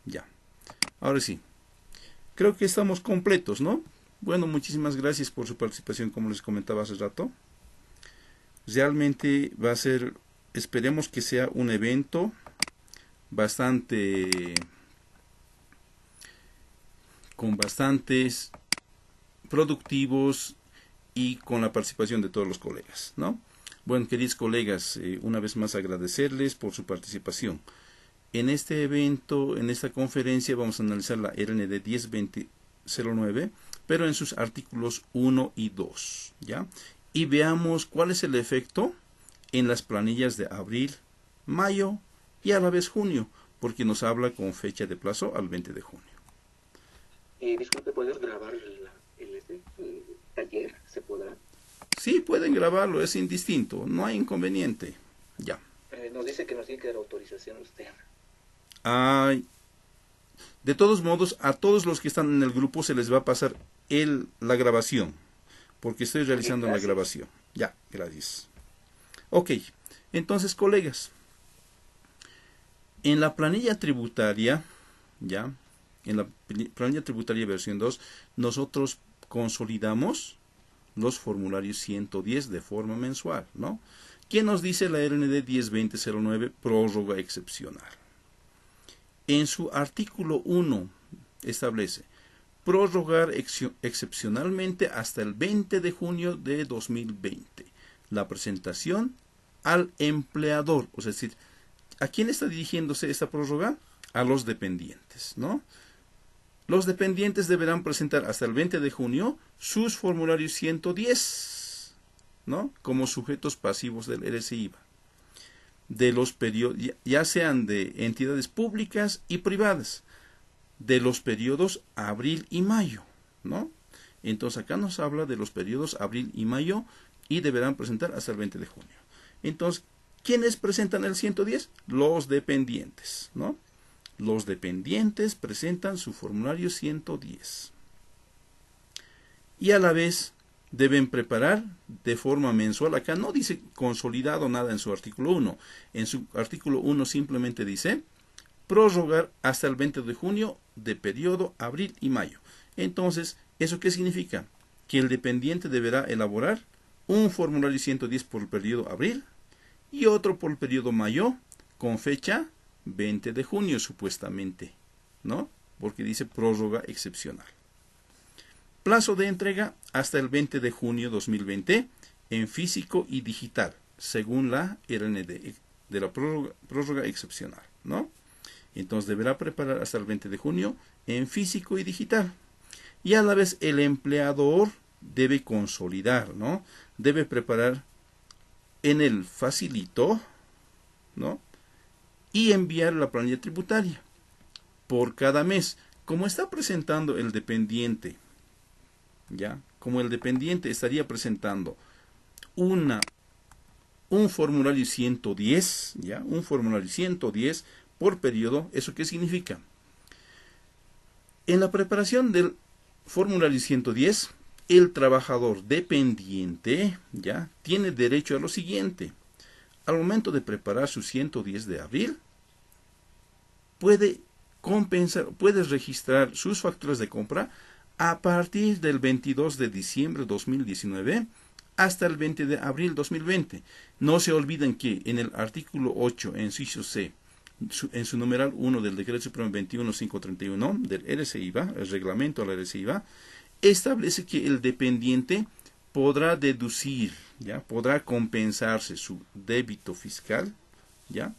Ya. Ahora sí. Creo que estamos completos, ¿no? Bueno, muchísimas gracias por su participación, como les comentaba hace rato. Realmente va a ser, esperemos que sea un evento bastante, con bastantes productivos y con la participación de todos los colegas, ¿no? Bueno, queridos colegas, una vez más agradecerles por su participación. En este evento, en esta conferencia, vamos a analizar la RND 102009, pero en sus artículos 1 y 2, ¿ya? Y veamos cuál es el efecto en las planillas de abril, mayo y a la vez junio, porque nos habla con fecha de plazo al 20 de junio. Disculpe, ¿puedes grabar el taller? ¿Se podrá? Sí, pueden grabarlo, es indistinto, no hay inconveniente. Ya. Nos dice que nos tiene que dar autorización usted. Ay, de todos modos, a todos los que están en el grupo se les va a pasar la grabación, porque estoy Ok, realizando la gracias. grabación. Ya, gracias. Ok, entonces, colegas, en la planilla tributaria, ya, en la planilla tributaria versión 2, nosotros consolidamos los formularios 110 de forma mensual, ¿no? ¿Qué nos dice la RND 102009? Prórroga excepcional. En su artículo 1 establece prorrogar excepcionalmente hasta el 20 de junio de 2020 la presentación al empleador, es decir, ¿a quién está dirigiéndose esta prórroga? A los dependientes, ¿no? Los dependientes deberán presentar hasta el 20 de junio sus formularios 110, ¿no? Como sujetos pasivos del RSIVA, de los periodos, ya sean de entidades públicas y privadas, de los periodos abril y mayo, ¿no? Entonces acá nos habla de los periodos abril y mayo y deberán presentar hasta el 20 de junio. Entonces, ¿quiénes presentan el 110? Los dependientes, ¿no? Los dependientes presentan su formulario 110. Y a la vez deben preparar de forma mensual. Acá no dice consolidado nada en su artículo 1. En su artículo 1 simplemente dice prorrogar hasta el 20 de junio de periodo abril y mayo. Entonces, ¿eso qué significa? Que el dependiente deberá elaborar un formulario 110 por el periodo abril y otro por el periodo mayo con fecha 20 de junio supuestamente, ¿no? Porque dice prórroga excepcional. Plazo de entrega hasta el 20 de junio 2020 en físico y digital, según la RND de la prórroga excepcional, ¿no? Entonces deberá preparar hasta el 20 de junio en físico y digital. Y a la vez el empleador debe consolidar, ¿no? Debe preparar en el facilito, ¿no? Y enviar la planilla tributaria por cada mes. Como está presentando el dependiente, ¿ya? Como el dependiente estaría presentando un formulario 110, ¿ya? Un formulario 110 por periodo. ¿Eso qué significa? En la preparación del formulario 110, el trabajador dependiente, ¿ya? Tiene derecho a lo siguiente. Al momento de preparar su 110 de abril, puede registrar sus facturas de compra a partir del 22 de diciembre de 2019 hasta el 20 de abril de 2020. No se olviden que en el artículo 8, inciso C, en su numeral 1 del Decreto Supremo 21531 del RSIVA, el reglamento a la RSIVA, establece que el dependiente podrá deducir, ¿ya? Podrá compensarse su débito fiscal, ¿ya?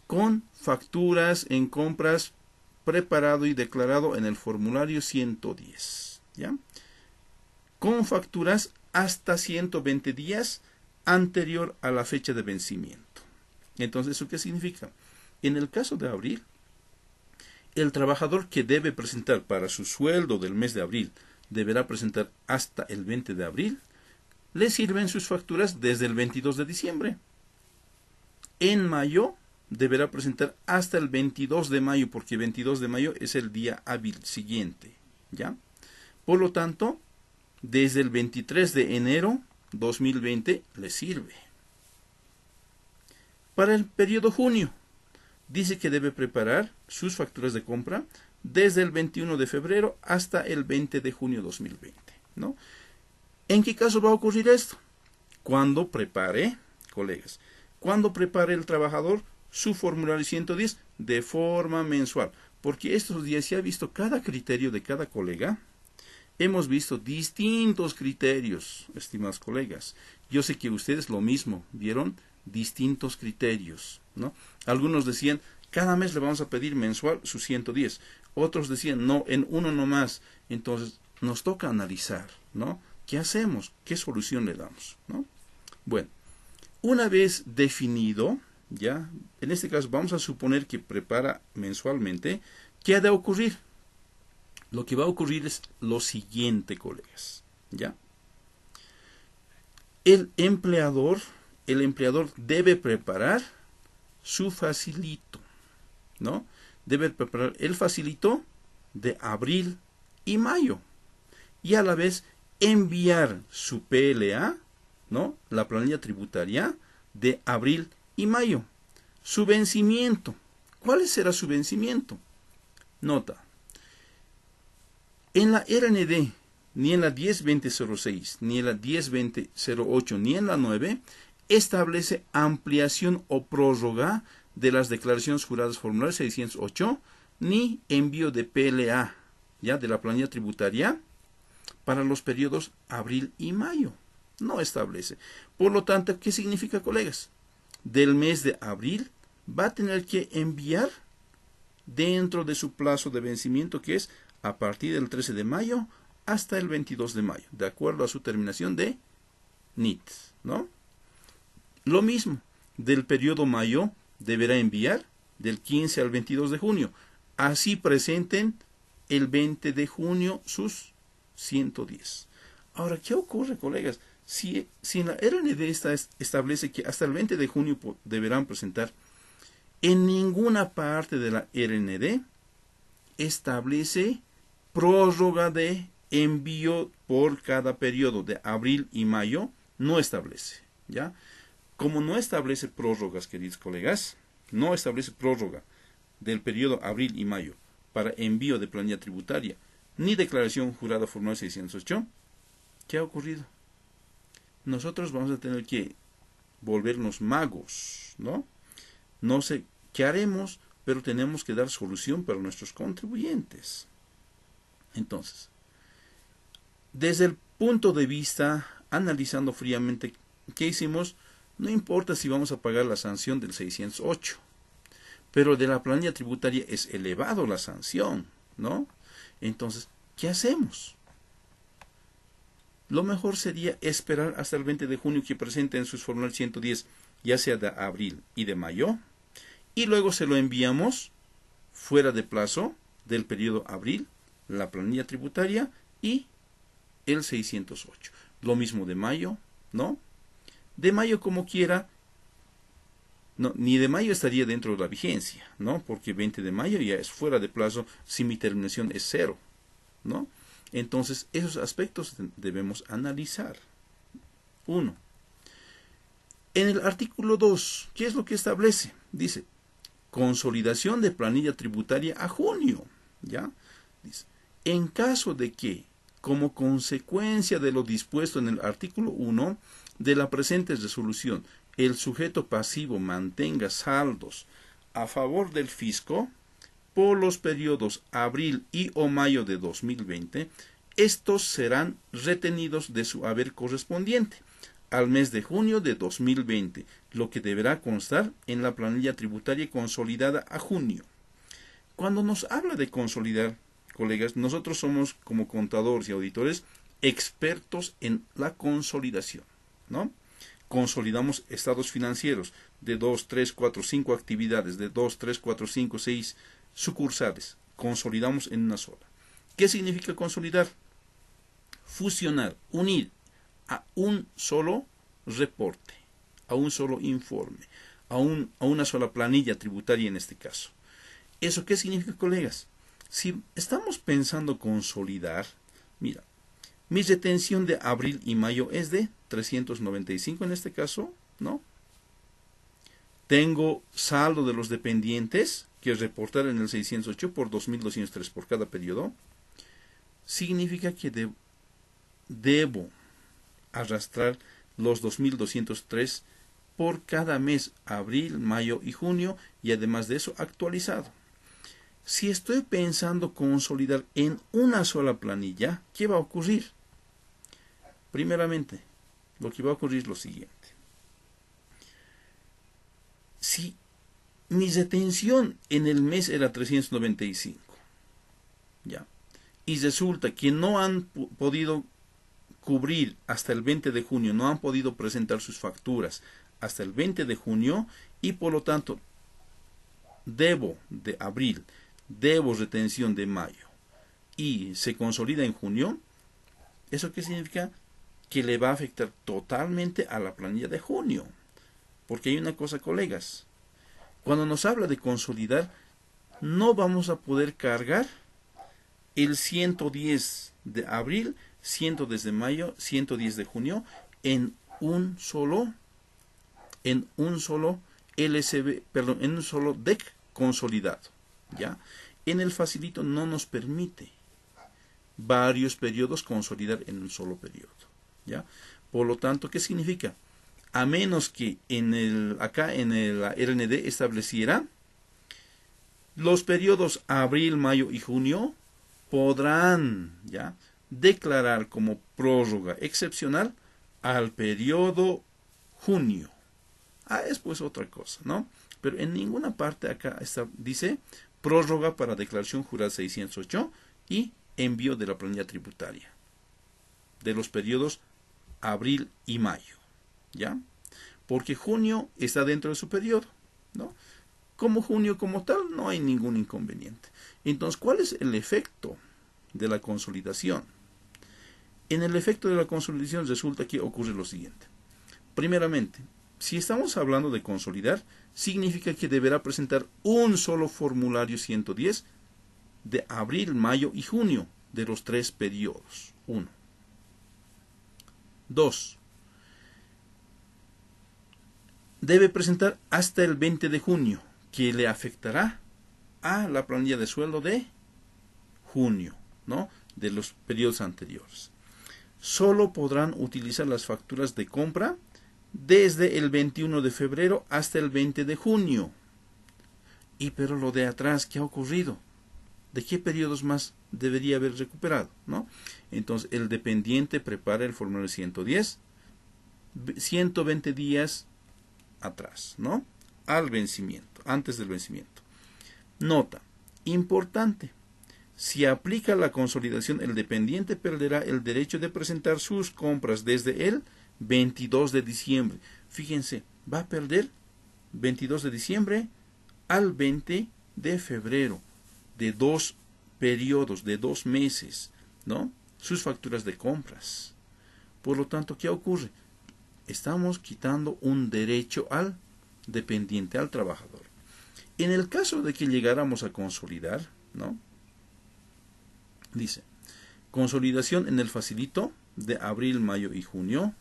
Con facturas en compras preparado y declarado en el formulario 110, ¿ya? Con facturas hasta 120 días anterior a la fecha de vencimiento. Entonces, ¿eso qué significa? En el caso de abril, el trabajador que debe presentar para su sueldo del mes de abril deberá presentar hasta el 20 de abril, le sirven sus facturas desde el 22 de diciembre. En mayo deberá presentar hasta el 22 de mayo, porque 22 de mayo es el día hábil siguiente, ¿ya? Por lo tanto, desde el 23 de enero 2020 le sirve. Para el periodo junio, dice que debe preparar sus facturas de compra desde el 21 de febrero hasta el 20 de junio 2020, ¿no? ¿En qué caso va a ocurrir esto? Cuando prepare, colegas, cuando prepare el trabajador su formulario 110 de forma mensual, porque estos días se ha visto cada criterio de cada colega. Hemos visto distintos criterios, estimados colegas. Yo sé que ustedes lo mismo, vieron distintos criterios, ¿no? Algunos decían, cada mes le vamos a pedir mensual su 110. Otros decían, no, en uno nomás. Entonces, nos toca analizar, ¿no? ¿Qué hacemos? ¿Qué solución le damos? ¿No? Bueno, una vez definido, ya, en este caso vamos a suponer que prepara mensualmente, ¿qué ha de ocurrir? Lo que va a ocurrir es lo siguiente, colegas, ¿ya? El empleador debe preparar su facilito, ¿no? Debe preparar el facilito de abril y mayo y a la vez enviar su PLA, ¿no? La planilla tributaria de abril y mayo. Su vencimiento. ¿Cuál será su vencimiento? Nota. En la RND, ni en la 10-2006, ni en la 10-2008, ni en la 9, establece ampliación o prórroga de las declaraciones juradas formulario 608, ni envío de PLA, ya, de la planilla tributaria, para los periodos abril y mayo. No establece. Por lo tanto, ¿qué significa, colegas? Del mes de abril va a tener que enviar dentro de su plazo de vencimiento, que es a partir del 13 de mayo hasta el 22 de mayo, de acuerdo a su terminación de NIT, ¿no? Lo mismo, del periodo mayo deberá enviar del 15 al 22 de junio. Así presenten el 20 de junio sus 110. Ahora, ¿qué ocurre, colegas? Si en la RND establece que hasta el 20 de junio deberán presentar, en ninguna parte de la RND establece prórroga de envío por cada periodo de abril y mayo, no establece, ¿ya? Como no establece prórrogas, queridos colegas, no establece prórroga del periodo abril y mayo para envío de planilla tributaria, ni declaración jurada formal 608, ¿qué ha ocurrido? Nosotros vamos a tener que volvernos magos, ¿no? No sé qué haremos, pero tenemos que dar solución para nuestros contribuyentes. Entonces, desde el punto de vista, analizando fríamente qué hicimos, no importa si vamos a pagar la sanción del 608, pero de la planilla tributaria es elevado la sanción, ¿no? Entonces, ¿qué hacemos? Lo mejor sería esperar hasta el 20 de junio que presenten sus formularios 110, ya sea de abril y de mayo, y luego se lo enviamos fuera de plazo del periodo abril, la planilla tributaria y el 608. Lo mismo de mayo, ¿no? De mayo como quiera, no, ni de mayo estaría dentro de la vigencia, ¿no? Porque 20 de mayo ya es fuera de plazo si mi terminación es 0, ¿no? Entonces, esos aspectos debemos analizar. 1. En el artículo 2, ¿qué es lo que establece? Dice, consolidación de planilla tributaria a junio, ¿ya? Dice, en caso de que, como consecuencia de lo dispuesto en el artículo 1 de la presente resolución, el sujeto pasivo mantenga saldos a favor del fisco por los periodos abril y o mayo de 2020, estos serán retenidos de su haber correspondiente al mes de junio de 2020, lo que deberá constar en la planilla tributaria consolidada a junio. Cuando nos habla de consolidar, colegas, nosotros somos como contadores y auditores expertos en la consolidación, ¿no? Consolidamos estados financieros de 2, 3, 4, 5 actividades, de 2, 3, 4, 5, 6 sucursales. Consolidamos en una sola. ¿Qué significa consolidar? Fusionar, unir a un solo reporte, a un solo informe, a una sola planilla tributaria en este caso. ¿Eso qué significa, colegas? Si estamos pensando consolidar, mira, mi retención de abril y mayo es de 395 en este caso, ¿no? Tengo saldo de los dependientes que reportar en el 608 por 2203 por cada periodo. Significa que debo arrastrar los 2203 por cada mes, abril, mayo y junio, y además de eso actualizado. Si estoy pensando consolidar en una sola planilla, ¿qué va a ocurrir? Primeramente, lo que va a ocurrir es lo siguiente. Si mi retención en el mes era 395, ¿ya? Y resulta que no han podido cubrir hasta el 20 de junio, no han podido presentar sus facturas hasta el 20 de junio, y por lo tanto debo de abril, debo retención de mayo, y se consolida en junio, ¿eso qué significa? Que le va a afectar totalmente a la planilla de junio. Porque hay una cosa, colegas, cuando nos habla de consolidar, no vamos a poder cargar el 110 de abril, 110 de mayo, 110 de junio en un solo LCB, perdón, en un solo DEC consolidado, ¿ya? En el facilito no nos permite varios periodos consolidar en un solo periodo, ¿ya? Por lo tanto, ¿qué significa? A menos que acá en el RND estableciera los periodos abril, mayo y junio, podrán, ¿ya?, declarar como prórroga excepcional al periodo junio. Es pues otra cosa, ¿no? Pero en ninguna parte acá dice prórroga para declaración jurada 608 y envío de la planilla tributaria de los periodos abril y mayo, ¿ya? Porque junio está dentro de su periodo, ¿no? Como junio como tal no hay ningún inconveniente. Entonces, ¿cuál es el efecto de la consolidación? En el efecto de la consolidación resulta que ocurre lo siguiente. Primeramente, si estamos hablando de consolidar, significa que deberá presentar un solo formulario 110 de abril, mayo y junio de los 3 periodos. 1. 2. Debe presentar hasta el 20 de junio, que le afectará a la planilla de sueldo de junio, ¿no?, de los periodos anteriores. Solo podrán utilizar las facturas de compra desde el 21 de febrero hasta el 20 de junio. Pero lo de atrás, ¿qué ha ocurrido? ¿De qué periodos más debería haber recuperado, ¿no? Entonces, el dependiente prepara el formulario 110, 120 días atrás, ¿no?, al vencimiento, antes del vencimiento. Nota, importante, si aplica la consolidación, el dependiente perderá el derecho de presentar sus compras desde el 22 de diciembre. Fíjense, va a perder 22 de diciembre al 20 de febrero, de 2 periodos, de 2 meses, ¿no?, sus facturas de compras. Por lo tanto, ¿qué ocurre? Estamos quitando un derecho al dependiente, al trabajador. En el caso de que llegáramos a consolidar, ¿no?, dice, consolidación en el facilito de abril, mayo y junio,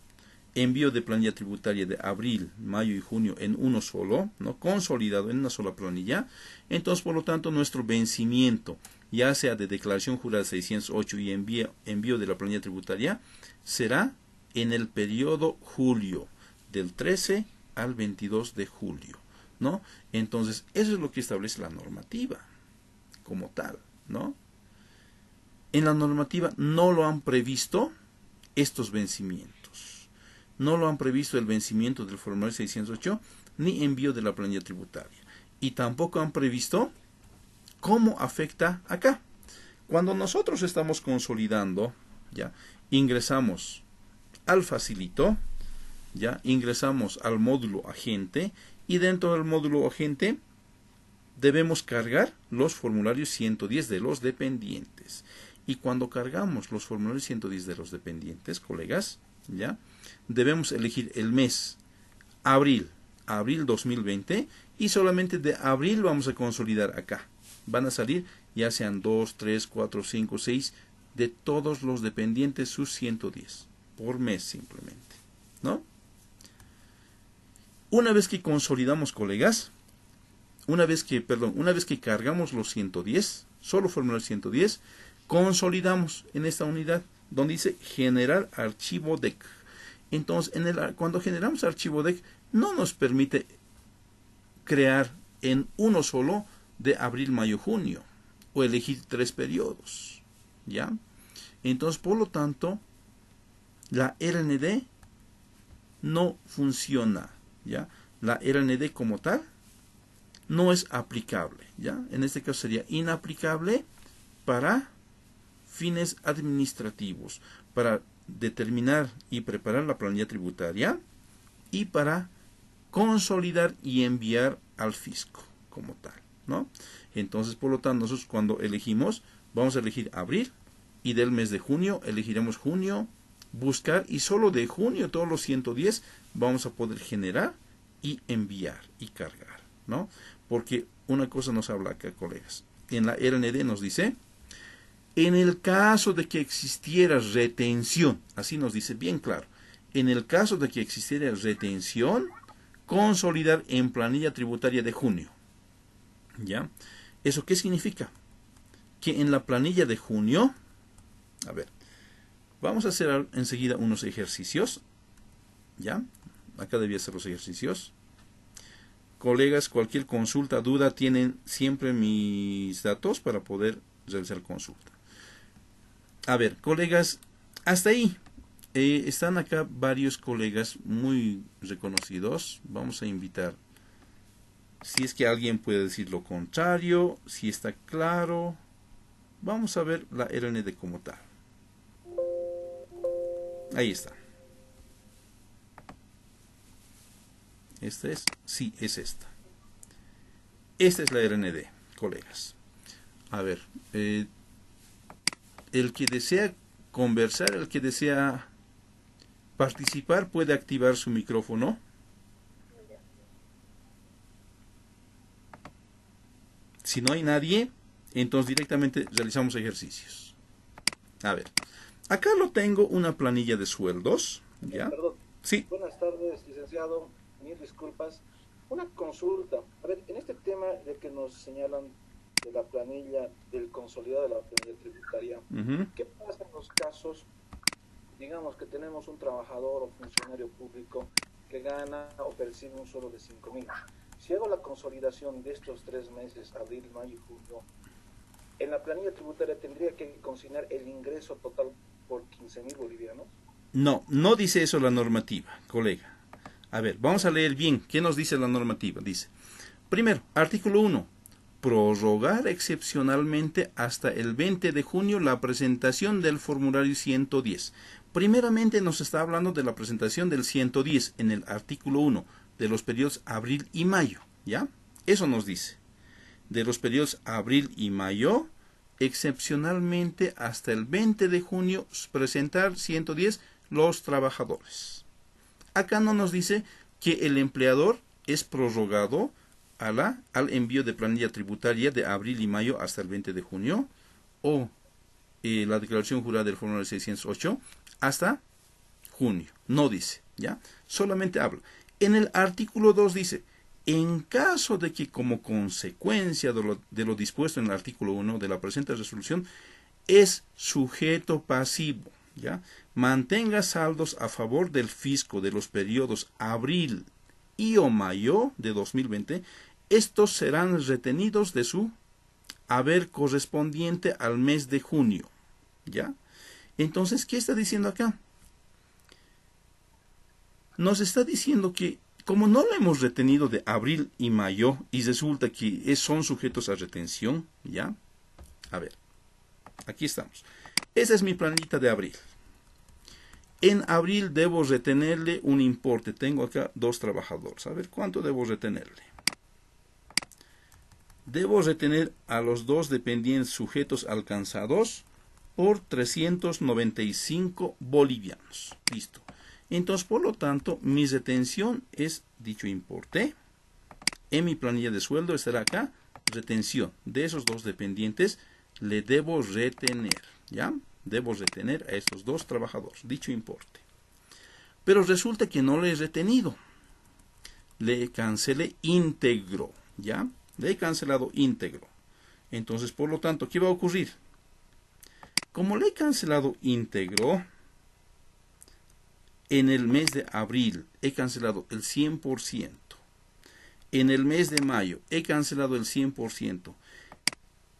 envío de planilla tributaria de abril, mayo y junio en uno solo, ¿no?, consolidado en una sola planilla. Entonces, por lo tanto, nuestro vencimiento, ya sea de declaración jurada 608 y envío de la planilla tributaria, será en el periodo julio, del 13 al 22 de julio, ¿no? Entonces, eso es lo que establece la normativa como tal, ¿no? En la normativa no lo han previsto estos vencimientos. No lo han previsto el vencimiento del formulario 608 ni envío de la planilla tributaria. Y tampoco han previsto cómo afecta acá. Cuando nosotros estamos consolidando, ya ingresamos al facilito, ya ingresamos al módulo agente, y dentro del módulo agente debemos cargar los formularios 110 de los dependientes. Y cuando cargamos los formularios 110 de los dependientes, colegas, ya debemos elegir el mes abril 2020, y solamente de abril vamos a consolidar acá. Van a salir ya sean 2, 3, 4, 5, 6 de todos los dependientes sus 110 por mes simplemente, ¿no? Una vez que consolidamos, colegas, una vez que cargamos los 110, solo formulario 110, consolidamos en esta unidad donde dice generar archivo DEC. Entonces, cuando generamos archivo DEC, no nos permite crear en uno solo de abril, mayo, junio, o elegir 3 periodos, ¿ya? Entonces, por lo tanto, la RND no funciona, ¿ya? La RND como tal no es aplicable, ¿ya? En este caso sería inaplicable para fines administrativos, para determinar y preparar la planilla tributaria y para consolidar y enviar al fisco como tal, ¿no? Entonces, por lo tanto, nosotros cuando elegimos, vamos a elegir abril y del mes de junio elegiremos junio, buscar, y solo de junio todos los 110 vamos a poder generar y enviar y cargar, ¿no? Porque una cosa nos habla acá, colegas. En la RND nos dice, en el caso de que existiera retención, así nos dice bien claro, en el caso de que existiera retención, consolidar en planilla tributaria de junio, ¿ya? ¿Eso qué significa? Que en la planilla de junio, a ver, vamos a hacer enseguida unos ejercicios, ¿ya? Acá debía hacer los ejercicios. Colegas, cualquier consulta, duda, tienen siempre mis datos para poder realizar consulta. A ver, colegas, hasta ahí. Están acá varios colegas muy reconocidos. Vamos a invitar. Si es que alguien puede decir lo contrario, si está claro. Vamos a ver la RND como tal. Ahí está. ¿Esta es? Sí, es esta. Esta es la RND, colegas. A ver, el que desea conversar, el que desea participar, puede activar su micrófono. Si no hay nadie, entonces directamente realizamos ejercicios. A ver, acá lo tengo una planilla de sueldos. ¿Ya? Perdón. Sí. Buenas tardes, licenciado. Mil disculpas. Una consulta. A ver, en este tema de que nos señalan de la planilla, del consolidado de la planilla tributaria, ¿qué pasa en los casos, digamos que tenemos un trabajador o funcionario público que gana o percibe un sueldo de 5.000? Si hago la consolidación de estos 3 meses, abril, mayo y junio, en la planilla tributaria tendría que consignar el ingreso total por 15.000 bolivianos. No, no dice eso la normativa, colega. A ver, vamos a leer bien. ¿Qué nos dice la normativa? Dice, primero, artículo 1. Prorrogar excepcionalmente hasta el 20 de junio la presentación del formulario 110. Primeramente nos está hablando de la presentación del 110 en el artículo 1, de los periodos abril y mayo, ¿ya? Eso nos dice. De los periodos abril y mayo, excepcionalmente hasta el 20 de junio, presentar 110 los trabajadores. Acá no nos dice que el empleador es prorrogado al envío de planilla tributaria de abril y mayo hasta el 20 de junio o la declaración jurada del formulario 608 hasta junio. No dice, ¿ya? Solamente habla. En el artículo 2 dice, en caso de que como consecuencia de lo dispuesto en el artículo 1 de la presente resolución es sujeto pasivo, ¿ya? Mantenga saldos a favor del fisco de los periodos abril y o mayo de 2020, estos serán retenidos de su haber correspondiente al mes de junio, ¿ya? Entonces, ¿qué está diciendo acá? Nos está diciendo que como no lo hemos retenido de abril y mayo y resulta que son sujetos a retención, ¿ya? A ver, aquí estamos. Esa es mi planillita de abril. En abril debo retenerle un importe. Tengo acá 2 trabajadores. A ver, ¿cuánto debo retenerle? Debo retener a los 2 dependientes sujetos alcanzados por 395 bolivianos. Listo. Entonces, por lo tanto, mi retención es dicho importe. En mi planilla de sueldo estará acá, retención. De esos 2 dependientes le debo retener, ¿ya? Debo retener a estos 2 trabajadores, dicho importe. Pero resulta que no le he retenido. le cancelé íntegro, ¿ya? Le he cancelado íntegro. Entonces, por lo tanto, ¿qué va a ocurrir? Como le he cancelado íntegro, en el mes de abril he cancelado el 100%. En el mes de mayo he cancelado el 100%.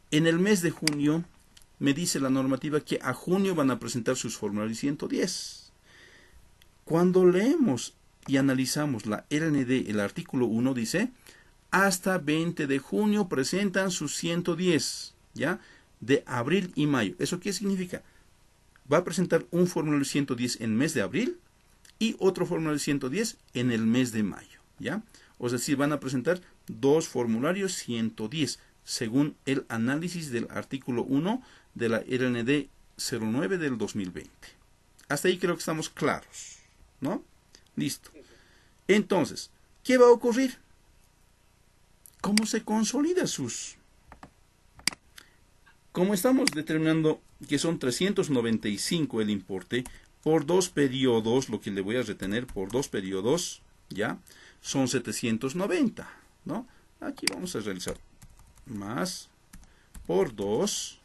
En el mes de junio me dice la normativa que a junio van a presentar sus formularios 110. Cuando leemos y analizamos la RND, el artículo 1 dice, hasta 20 de junio presentan sus 110, ¿ya? De abril y mayo. ¿Eso qué significa? Va a presentar un formulario 110 en el mes de abril y otro formulario 110 en el mes de mayo, ¿ya? O sea, sí van a presentar dos formularios 110, según el análisis del artículo 1 de la RND 09 del 2020. Hasta ahí creo que estamos claros, ¿no? Listo. Entonces, ¿qué va a ocurrir? ¿Cómo se consolida sus? Como estamos determinando que son 395 el importe, por dos periodos, lo que le voy a retener por dos periodos, ¿ya? Son 790, ¿no? Aquí vamos a realizar más por 2,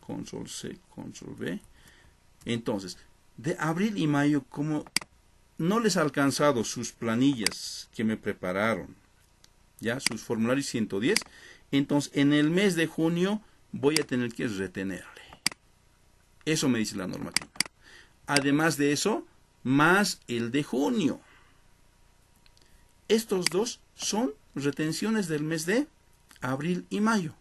control C, control V. Entonces, de abril y mayo, como no les ha alcanzado sus planillas que me prepararon, ya sus formularios 110, entonces en el mes de junio voy a tener que retenerle. Eso me dice la normativa. Además de eso, más el de junio. Estos dos son retenciones del mes de abril y mayo.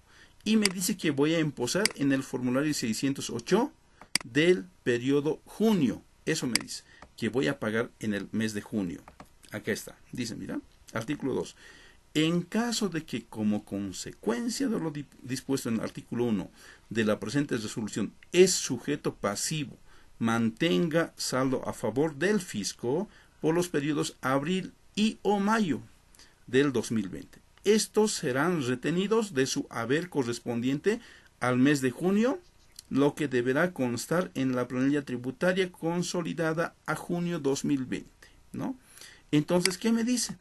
Y me dice que voy a imposar en el formulario 608 del periodo junio. Eso me dice que voy a pagar en el mes de junio. Acá está. Dice, mira, artículo 2. En caso de que como consecuencia de lo dispuesto en el artículo 1 de la presente resolución es sujeto pasivo, mantenga saldo a favor del fisco por los periodos abril y o mayo del 2020. Estos serán retenidos de su haber correspondiente al mes de junio, lo que deberá constar en la planilla tributaria consolidada a junio 2020, ¿no? Entonces, ¿qué me dice?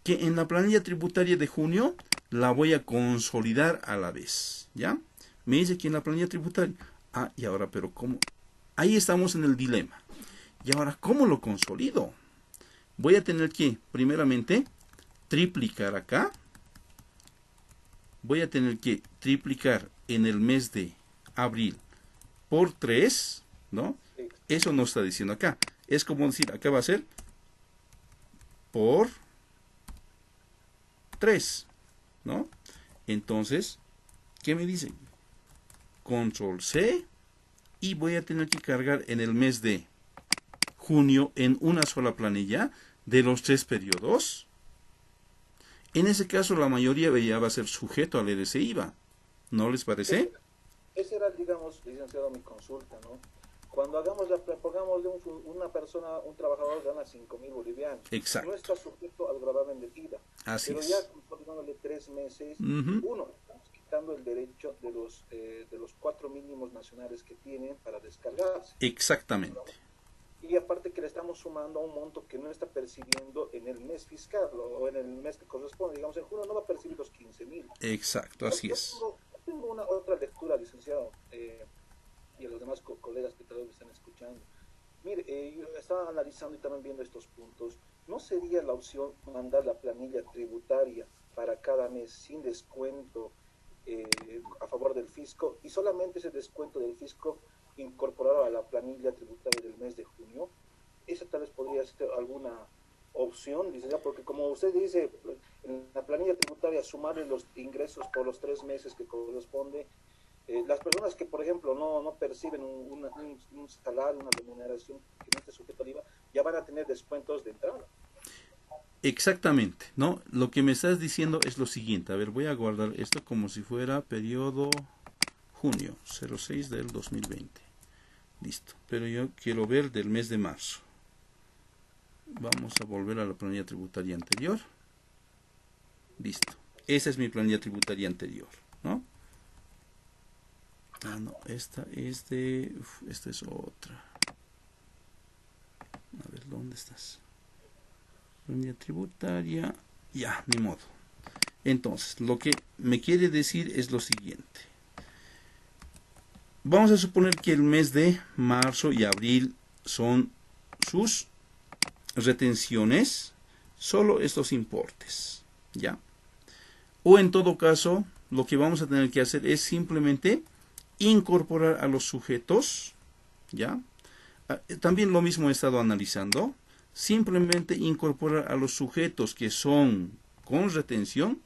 Que en la planilla tributaria de junio la voy a consolidar a la vez, ¿ya? Me dice que en la planilla tributaria. Ah, y ahora, pero ¿cómo? Ahí estamos en el dilema. Y ahora, ¿cómo lo consolido? Voy a tener que, primeramente, triplicar acá. Voy a tener que triplicar en el mes de abril por 3, ¿no? Eso no está diciendo acá. Es como decir, acá va a ser por 3, ¿no? Entonces, ¿qué me dice? Control C y voy a tener que cargar en el mes de junio en una sola planilla de los 3 periodos. En ese caso, la mayoría ya va a ser sujeto al EDC IVA. ¿No les parece? Esa era, digamos, licenciado, mi consulta, ¿no? Cuando hagamos pongamos de una persona, un trabajador gana 5.000 bolivianos. Exacto. No está sujeto al gravamen del IVA. Así pero es. ya consolidándole 3 meses, uno, estamos quitando el derecho de los 4 mínimos nacionales que tienen para descargarse. Exactamente. Y aparte que le estamos sumando a un monto que no está percibiendo en el mes fiscal o en el mes que corresponde. Digamos, en junio no va a percibir los 15.000. Exacto, así es. Tengo una otra lectura, licenciado, y a los demás colegas que tal vez me están escuchando. Mire, yo estaba analizando y también viendo estos puntos. ¿No sería la opción mandar la planilla tributaria para cada mes sin descuento a favor del fisco y solamente ese descuento del fisco incorporado a la planilla tributaria del mes de junio? Esa tal vez podría ser alguna opción, licenciado, porque como usted dice, en la planilla tributaria sumarle los ingresos por los 3 meses que corresponde. Las personas que, por ejemplo, no perciben un salario, una remuneración que no esté sujeto al IVA, ya van a tener descuentos de entrada. Exactamente, ¿no? Lo que me estás diciendo es lo siguiente. A ver, voy a guardar esto como si fuera periodo junio, 06 del 2020. Listo. Pero yo quiero ver del mes de marzo. Vamos a volver a la planilla tributaria anterior. Listo. Esa es mi planilla tributaria anterior, ¿no? Ah, no, esta es de... esta es otra. A ver, ¿dónde estás? Planilla tributaria, ya, ni modo. Entonces, lo que me quiere decir es lo siguiente. Vamos a suponer que el mes de marzo y abril son sus retenciones, solo estos importes, ¿ya? O en todo caso, lo que vamos a tener que hacer es simplemente incorporar a los sujetos, ¿ya? También lo mismo he estado analizando, simplemente incorporar a los sujetos que son con retención,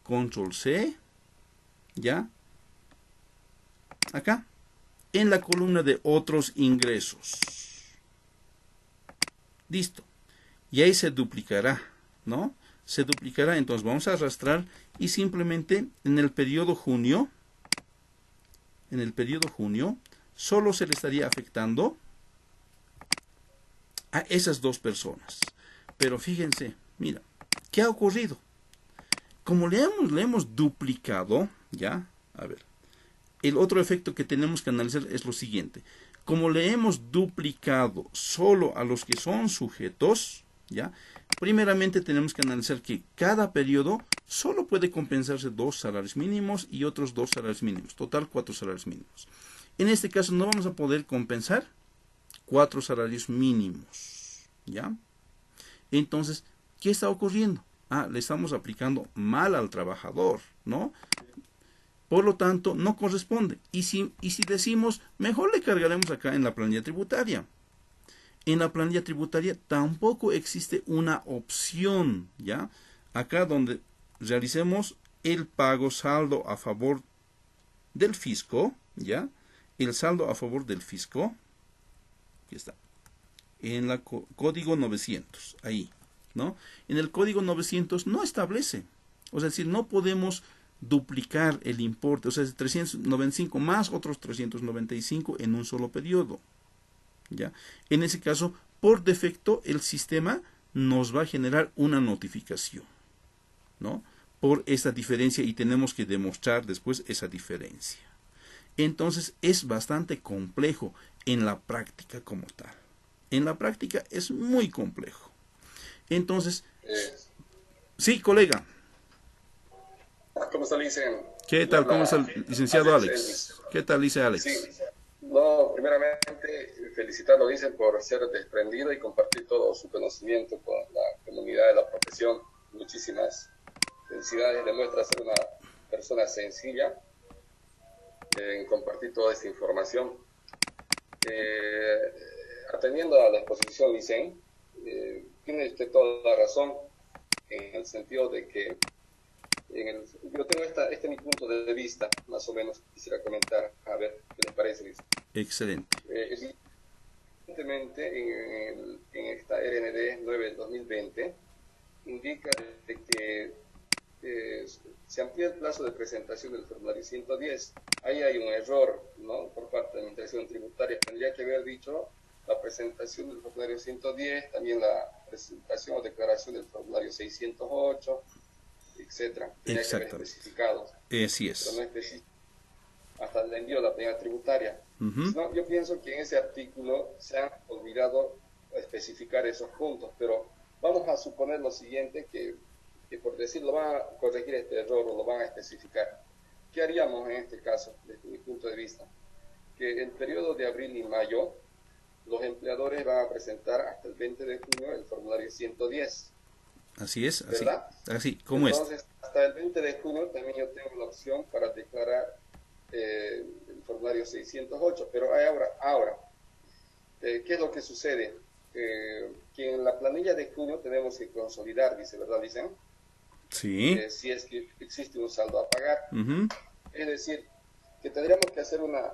control C, ¿ya? Acá, en la columna de otros ingresos. Listo. Y ahí se duplicará, ¿no? Se duplicará, entonces vamos a arrastrar y simplemente en el periodo junio, solo se le estaría afectando a esas dos personas. Pero fíjense, mira, ¿qué ha ocurrido? Como le hemos duplicado, ¿ya? A ver, el otro efecto que tenemos que analizar es lo siguiente. Como le hemos duplicado solo a los que son sujetos, ¿ya? Primeramente tenemos que analizar que cada periodo solo puede compensarse 2 salarios mínimos y otros 2 salarios mínimos. Total 4 salarios mínimos. En este caso no vamos a poder compensar 4 salarios mínimos, ¿ya? Entonces, ¿qué está ocurriendo? Le estamos aplicando mal al trabajador, ¿no? Por lo tanto, no corresponde. Y si decimos, mejor le cargaremos acá en la planilla tributaria. En la planilla tributaria tampoco existe una opción, ¿ya? Acá donde realicemos el pago saldo a favor del fisco, ¿ya? El saldo a favor del fisco, aquí está, en la código 900, ahí, ¿no? En el código 900 no establece, o sea, es decir, no podemos duplicar el importe, o sea, es 395 más otros 395 en un solo periodo, ¿ya? En ese caso, por defecto, el sistema nos va a generar una notificación, ¿no? Por esta diferencia y tenemos que demostrar después esa diferencia. Entonces, es bastante complejo en la práctica como tal. En la práctica es muy complejo. Entonces, sí, colega. ¿Cómo está, licenciado? ¿Qué tal? ¿Cómo está el licenciado Alex? ¿Qué tal, dice Alex? Sí. No, primeramente, felicitarlo, dicen, por ser desprendido y compartir todo su conocimiento con la comunidad de la profesión. Muchísimas felicidades. Demuestra ser una persona sencilla en compartir toda esta información. Atendiendo a la exposición, dicen, tiene usted toda la razón en el sentido de que yo tengo este es mi punto de vista, más o menos quisiera comentar, a ver qué les parece. Dice. Excelente. Evidentemente, en esta RND 9 del 2020, indica de que se amplía el plazo de presentación del formulario 110. Ahí hay un error, ¿no? Por parte de la Administración Tributaria. Tendría que haber dicho la presentación del formulario 110, también la presentación o declaración del formulario 608, etcétera. Tenía que haber especificado. Así es. Pero no especifica hasta el envío de la planilla tributaria. No, yo pienso que en ese artículo se han olvidado especificar esos puntos, pero vamos a suponer lo siguiente, que por decirlo van a corregir este error o lo van a especificar. ¿Qué haríamos en este caso, desde mi punto de vista? Que el periodo de abril y mayo, los empleadores van a presentar hasta el 20 de junio el formulario 110. Así es, así como es. Entonces, hasta el 20 de junio también yo tengo la opción para declarar el formulario 608. Pero ahora ¿qué es lo que sucede? Que en la planilla de junio tenemos que consolidar, dice, ¿verdad? Dicen. Sí. Si es que existe un saldo a pagar. Es decir, que tendríamos que hacer una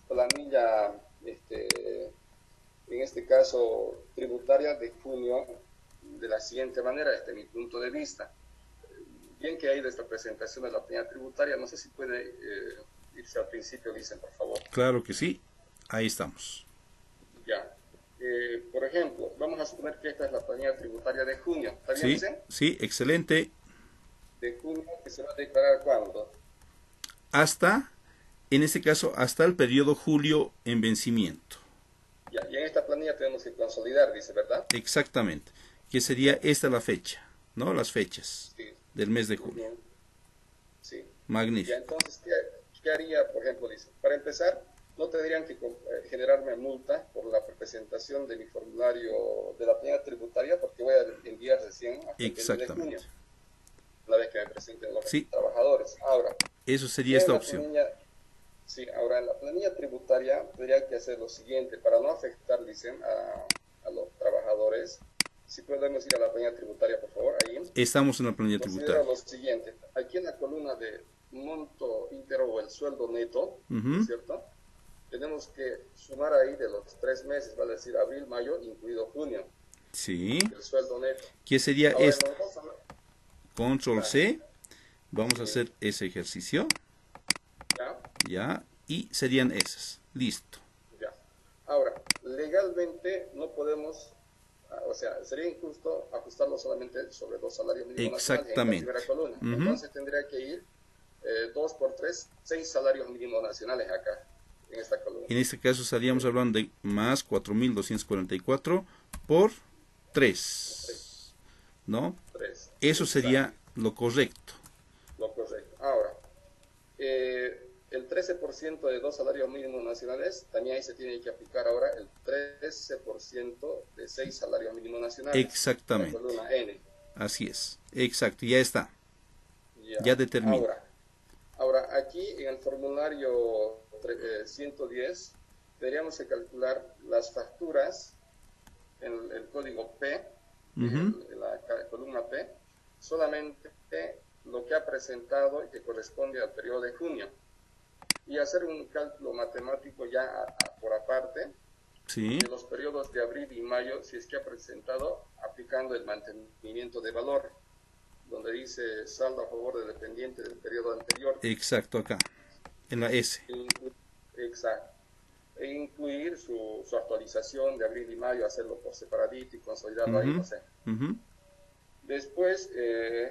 planilla, en este caso tributaria de junio, de la siguiente manera, desde mi punto de vista. Bien que hay de esta presentación de la planilla tributaria, no sé si puede irse al principio, dicen, por favor. Claro que sí, ahí estamos. Ya. Por ejemplo, vamos a suponer que esta es la planilla tributaria de junio. ¿Está bien, dicen? Sí, excelente. De junio, que se va a declarar ¿cuándo? Hasta, en este caso, hasta el periodo julio en vencimiento. Ya, y en esta planilla tenemos que consolidar, dice, ¿verdad? Exactamente. que sería esta la fecha, ¿no? Las fechas Sí. del mes de Muy junio. bien. Sí. Magnífico. Ya, entonces, ¿qué haría, por ejemplo? Dice, para empezar, no tendrían que generarme multa por la presentación de mi formulario de la planilla tributaria, porque voy a enviar recién hasta el 20 de junio, Exactamente. una vez que me presenten los Sí, trabajadores. Ahora, eso sería ya en esta la opción. planilla, sí, ahora en la planilla tributaria tendría que hacer lo siguiente, para no afectar, dicen, a los trabajadores. Si podemos ir a la planilla tributaria, por favor, ahí. Estamos en la planilla Considera tributaria. lo siguiente, aquí en la columna de monto íntegro o el sueldo neto, Ujú. ¿cierto? Tenemos que sumar ahí de los 3 meses, vale decir abril, mayo, incluido junio, Sí. el sueldo neto. ¿Qué sería Ahora, esta? Control Claro, C. Vamos a sí, hacer ese ejercicio. ya, Ya. Y serían esas. Listo. ya. Ahora, legalmente no podemos, o sea, sería injusto ajustarlo solamente sobre 2 salarios mínimos nacionales en la Exactamente. primera columna. Ujú. Entonces tendría que ir 2 por 3, 6 salarios mínimos nacionales acá, en esta columna. En este caso estaríamos hablando de más 4.244 por 3. ¿No? 3. Eso sería lo correcto. Lo correcto. Ahora, el 13% de 2 salarios mínimos nacionales, también ahí se tiene que aplicar ahora el 13% de 6 salarios mínimos nacionales. Exactamente. La columna N. Así es. Exacto. Ya está. Ya. Ya determina. Ahora, aquí en el formulario 110, deberíamos de calcular las facturas en el código P, Ujú. en la columna P, solamente lo que ha presentado y que corresponde al periodo de junio. Y hacer un cálculo matemático ya por aparte Sí. de los periodos de abril y mayo, si es que ha presentado aplicando el mantenimiento de valor, donde dice saldo a favor del dependiente del periodo anterior. Exacto, acá. En la S. Exacto. E incluir su actualización de abril y mayo, hacerlo por separadito y consolidarlo ahí, Ujú. no sé. Ujú. Después,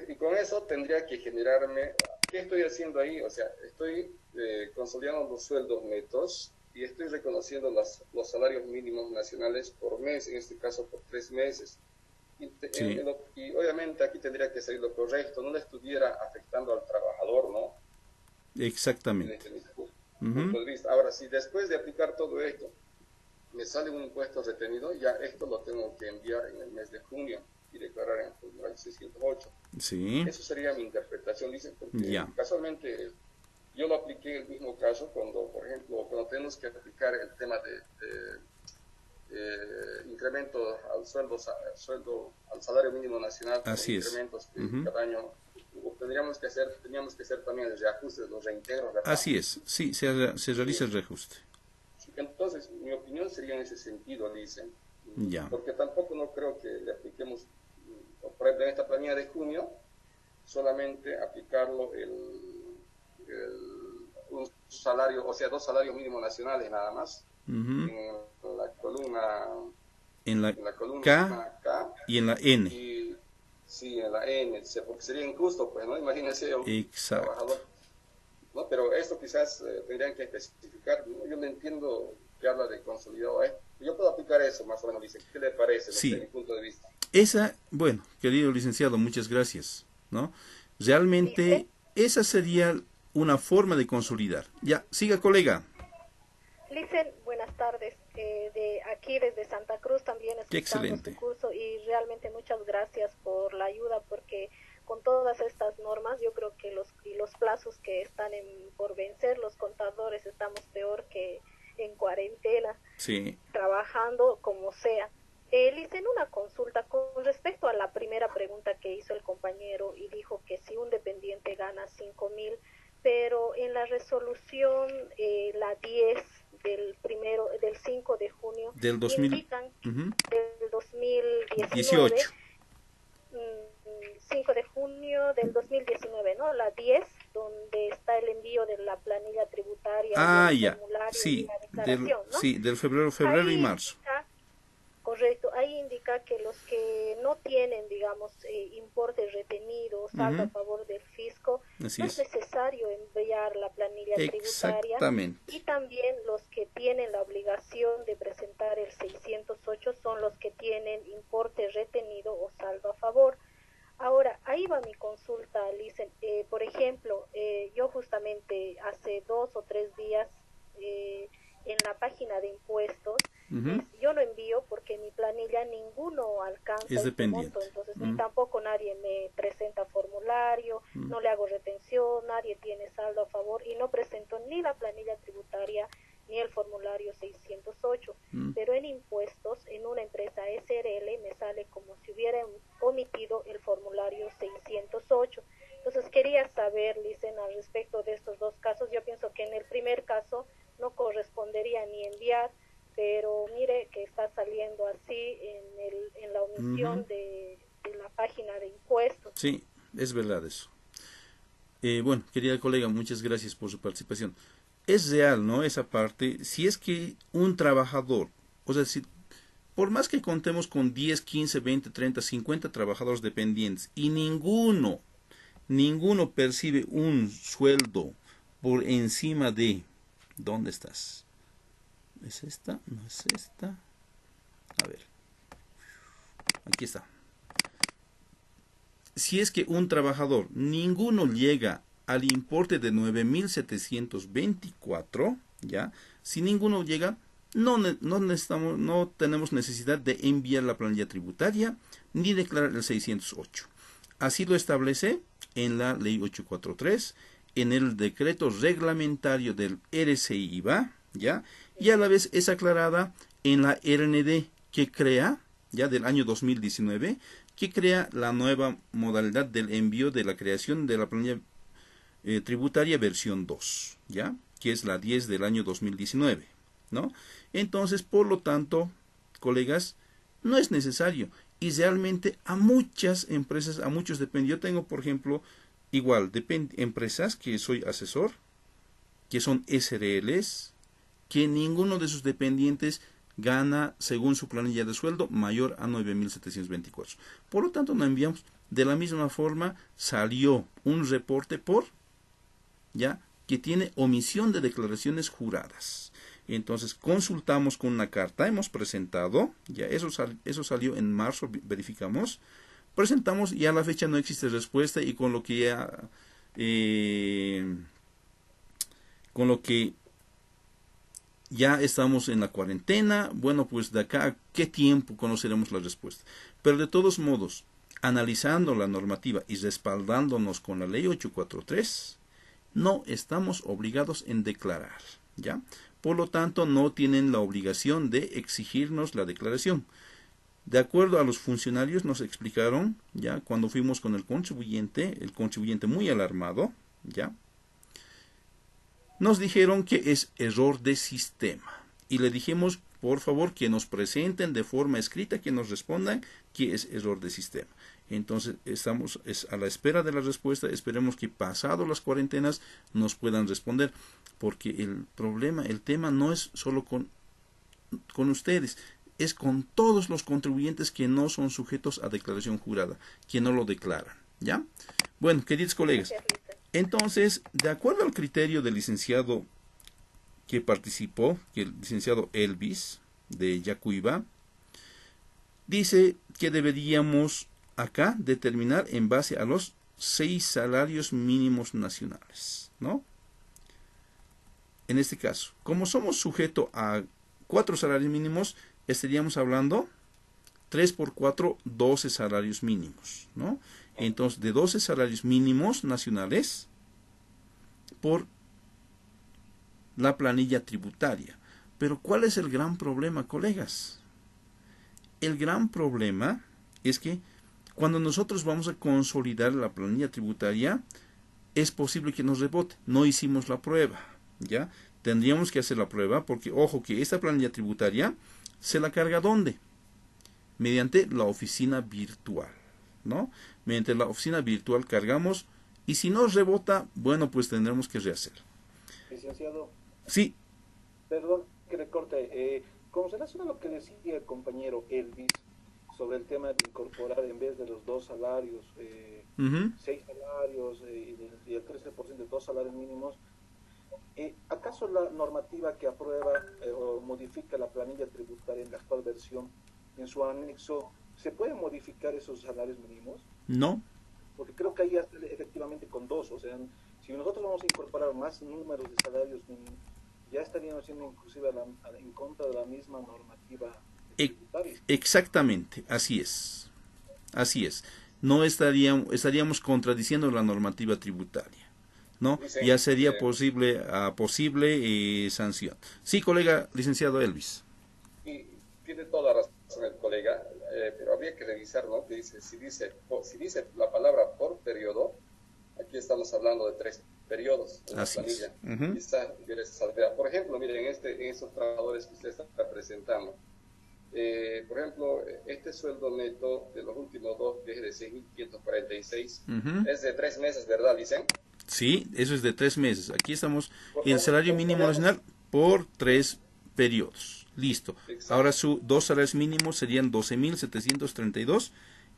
y con eso tendría que generarme, ¿qué estoy haciendo ahí? O sea, estoy consolidando los sueldos netos y estoy reconociendo los salarios mínimos nacionales por mes, en este caso por 3 meses. Sí. Y obviamente aquí tendría que salir lo correcto, no le estuviera afectando al trabajador, ¿no? Exactamente. Desde mi Ujú. punto de vista. Ahora, si después de aplicar todo esto me sale un impuesto retenido, ya esto lo tengo que enviar en el mes de junio y declarar en el formulario 608. Sí. Eso sería mi interpretación, dicen, porque Ya. casualmente yo lo apliqué en el mismo caso cuando, por ejemplo, cuando tenemos que aplicar el tema de incremento al sueldo, al salario mínimo nacional, Así es. incrementos que Ujú. cada año teníamos que hacer también el reajuste de los reintegros, ¿verdad? Así es. Sí, se realiza Sí. el reajuste. Entonces, mi opinión sería en ese sentido, dicen, Ya. porque tampoco no creo que le apliquemos, por ejemplo, en esta planilla de junio, solamente aplicarlo un salario, o sea, 2 salarios mínimos nacionales nada más, Ujú. en la columna, En la en la columna K K, y en la N. y sí, en la N, porque sería injusto, pues, ¿no? Imagínense un Exacto. trabajador, ¿no? Pero esto quizás tendrían que especificar, ¿no? Yo no entiendo que habla de consolidado, ¿eh? Yo puedo aplicar eso, más o menos, dice, ¿qué le parece, Sí. desde mi punto de vista? Esa, bueno, querido licenciado, muchas gracias, ¿no? Realmente esa sería una forma de consolidar. Ya, siga, colega. Licen, buenas tardes. De aquí desde Santa Cruz también Qué escuchando excelente. su curso y realmente muchas gracias por la ayuda porque con todas estas normas yo creo que los plazos que están por vencer, los contadores estamos peor que en cuarentena, Sí. trabajando como sea. Licen, una consulta con respecto a la primera pregunta que hizo el compañero y dijo que si un dependiente gana 5.000, pero en la resolución la 10 del 5 de junio Del 2000, indican ujú, del 2019 18. 5 de junio del 2019, ¿no? La 10 donde está el envío de la planilla tributaria Ah, y el ya. formulario Sí, y la declaración, ¿no? sí, del febrero y Ahí marzo. indica, correcto, ahí indica que los que no tienen, digamos, digamos, importe retenido, saldo a favor del fisco, Así no es es. necesario enviar la planilla tributaria. Exactamente. Y también los que tienen la obligación de presentar el 608 son los que tienen importe retenido o saldo a favor. Ahora, ahí va mi consulta, Licen. Por ejemplo, yo justamente hace 2 o 3 días en la página de impuestos, yo no envío porque mi planilla ninguno alcanza Es este dependiente. monto, entonces ni tampoco nadie me presenta formulario, no le hago retención, nadie tiene saldo a favor y no presento ni la planilla tributaria ni el formulario 608, pero en impuestos, en una empresa SRL, me sale como si hubiera omitido el formulario 608. Entonces quería saber, Licen, al respecto de estos dos casos. Yo pienso que en el primer caso no correspondería ni enviar, pero mire que está saliendo así en la omisión de la página de impuestos. Sí, es verdad eso. Bueno, querida colega, muchas gracias por su participación. Es real, ¿no? Esa parte. Si es que un trabajador, o sea, si, por más que contemos con 10, 15, 20, 30, 50 trabajadores dependientes y ninguno percibe un sueldo por encima de... ¿Dónde estás? ¿Es esta? ¿No es esta? A ver. Aquí está. Si es que un trabajador, ninguno llega al importe de 9.724, ¿ya? Si ninguno llega, no tenemos necesidad de enviar la planilla tributaria ni declarar el 608. Así lo establece en la ley 843, en el decreto reglamentario del RCI-IVA, ¿ya? Y a la vez es aclarada en la RND que crea, ya del año 2019, que crea la nueva modalidad del envío de la creación de la planilla tributaria versión 2, ¿ya? Que es la 10 del año 2019, ¿no? Entonces, por lo tanto, colegas, no es necesario. Y realmente a muchas empresas, a muchos dependientes, yo tengo, por ejemplo, igual, empresas que soy asesor, que son SRLs, que ninguno de sus dependientes gana, según su planilla de sueldo, mayor a 9.724. Por lo tanto, no enviamos. De la misma forma, salió un reporte ya que tiene omisión de declaraciones juradas. Entonces, consultamos con una carta, hemos presentado, ya eso salió en marzo, verificamos, presentamos y a la fecha no existe respuesta y con lo que ya estamos en la cuarentena, bueno, pues de acá a qué tiempo conoceremos la respuesta. Pero de todos modos, analizando la normativa y respaldándonos con la ley 843, no estamos obligados en declarar, ¿ya? Por lo tanto, no tienen la obligación de exigirnos la declaración. De acuerdo a los funcionarios nos explicaron, ya, cuando fuimos con el contribuyente muy alarmado, ya, nos dijeron que es error de sistema. Y le dijimos, por favor, que nos presenten de forma escrita, que nos respondan que es error de sistema. Entonces, estamos a la espera de la respuesta. Esperemos que pasado las cuarentenas nos puedan responder. Porque el problema, el tema no es solo con ustedes, es con todos los contribuyentes que no son sujetos a declaración jurada, que no lo declaran, ¿ya? Bueno, queridos colegas, entonces, de acuerdo al criterio del licenciado que participó, que el licenciado Elvis, de Yacuiba, dice que deberíamos acá determinar en base a los 6 salarios mínimos nacionales, ¿no? En este caso, como somos sujetos a 4 salarios mínimos, estaríamos hablando 3 por 4, 12 salarios mínimos, ¿no? Entonces, de 12 salarios mínimos nacionales por la planilla tributaria. Pero, ¿cuál es el gran problema, colegas? El gran problema es que cuando nosotros vamos a consolidar la planilla tributaria, es posible que nos rebote. No hicimos la prueba, ¿ya? Tendríamos que hacer la prueba porque, ojo, que esta planilla tributaria se la carga ¿dónde? Mediante la oficina virtual, ¿no? Mediante la oficina virtual cargamos y si nos rebota, bueno, pues tendremos que rehacer. Licenciado. Sí. Perdón que le corte. Con relación a lo que decía el compañero Elvis sobre el tema de incorporar en vez de los 2 salarios, 6 salarios y el 13% de 2 salarios mínimos. ¿Acaso la normativa que aprueba o modifica la planilla tributaria en la actual versión, en su anexo, se pueden modificar esos salarios mínimos? No. Porque creo que ahí ya efectivamente con 2, o sea, si nosotros vamos a incorporar más números de salarios mínimos, ya estaríamos siendo inclusive en contra de la misma normativa tributaria. Exactamente, así es. Así es. No estaríamos contradiciendo la normativa tributaria, ¿no? Sí, ya sería posible sanción. Sí, colega licenciado Elvis. Y tiene toda la razón el colega, pero habría que revisar, ¿no? Que dice, si dice la palabra por periodo, aquí estamos hablando de 3 periodos en la planilla. Por ejemplo, miren, en estos trabajadores que usted está presentando, por ejemplo, este sueldo neto de los últimos 2, que es de 6.546, es de 3 meses, ¿verdad, dicen? Sí, eso es de 3 meses. Aquí estamos en el salario mínimo nacional por 3 periodos. Listo. Exacto. Ahora su 2 salarios mínimos serían 12.732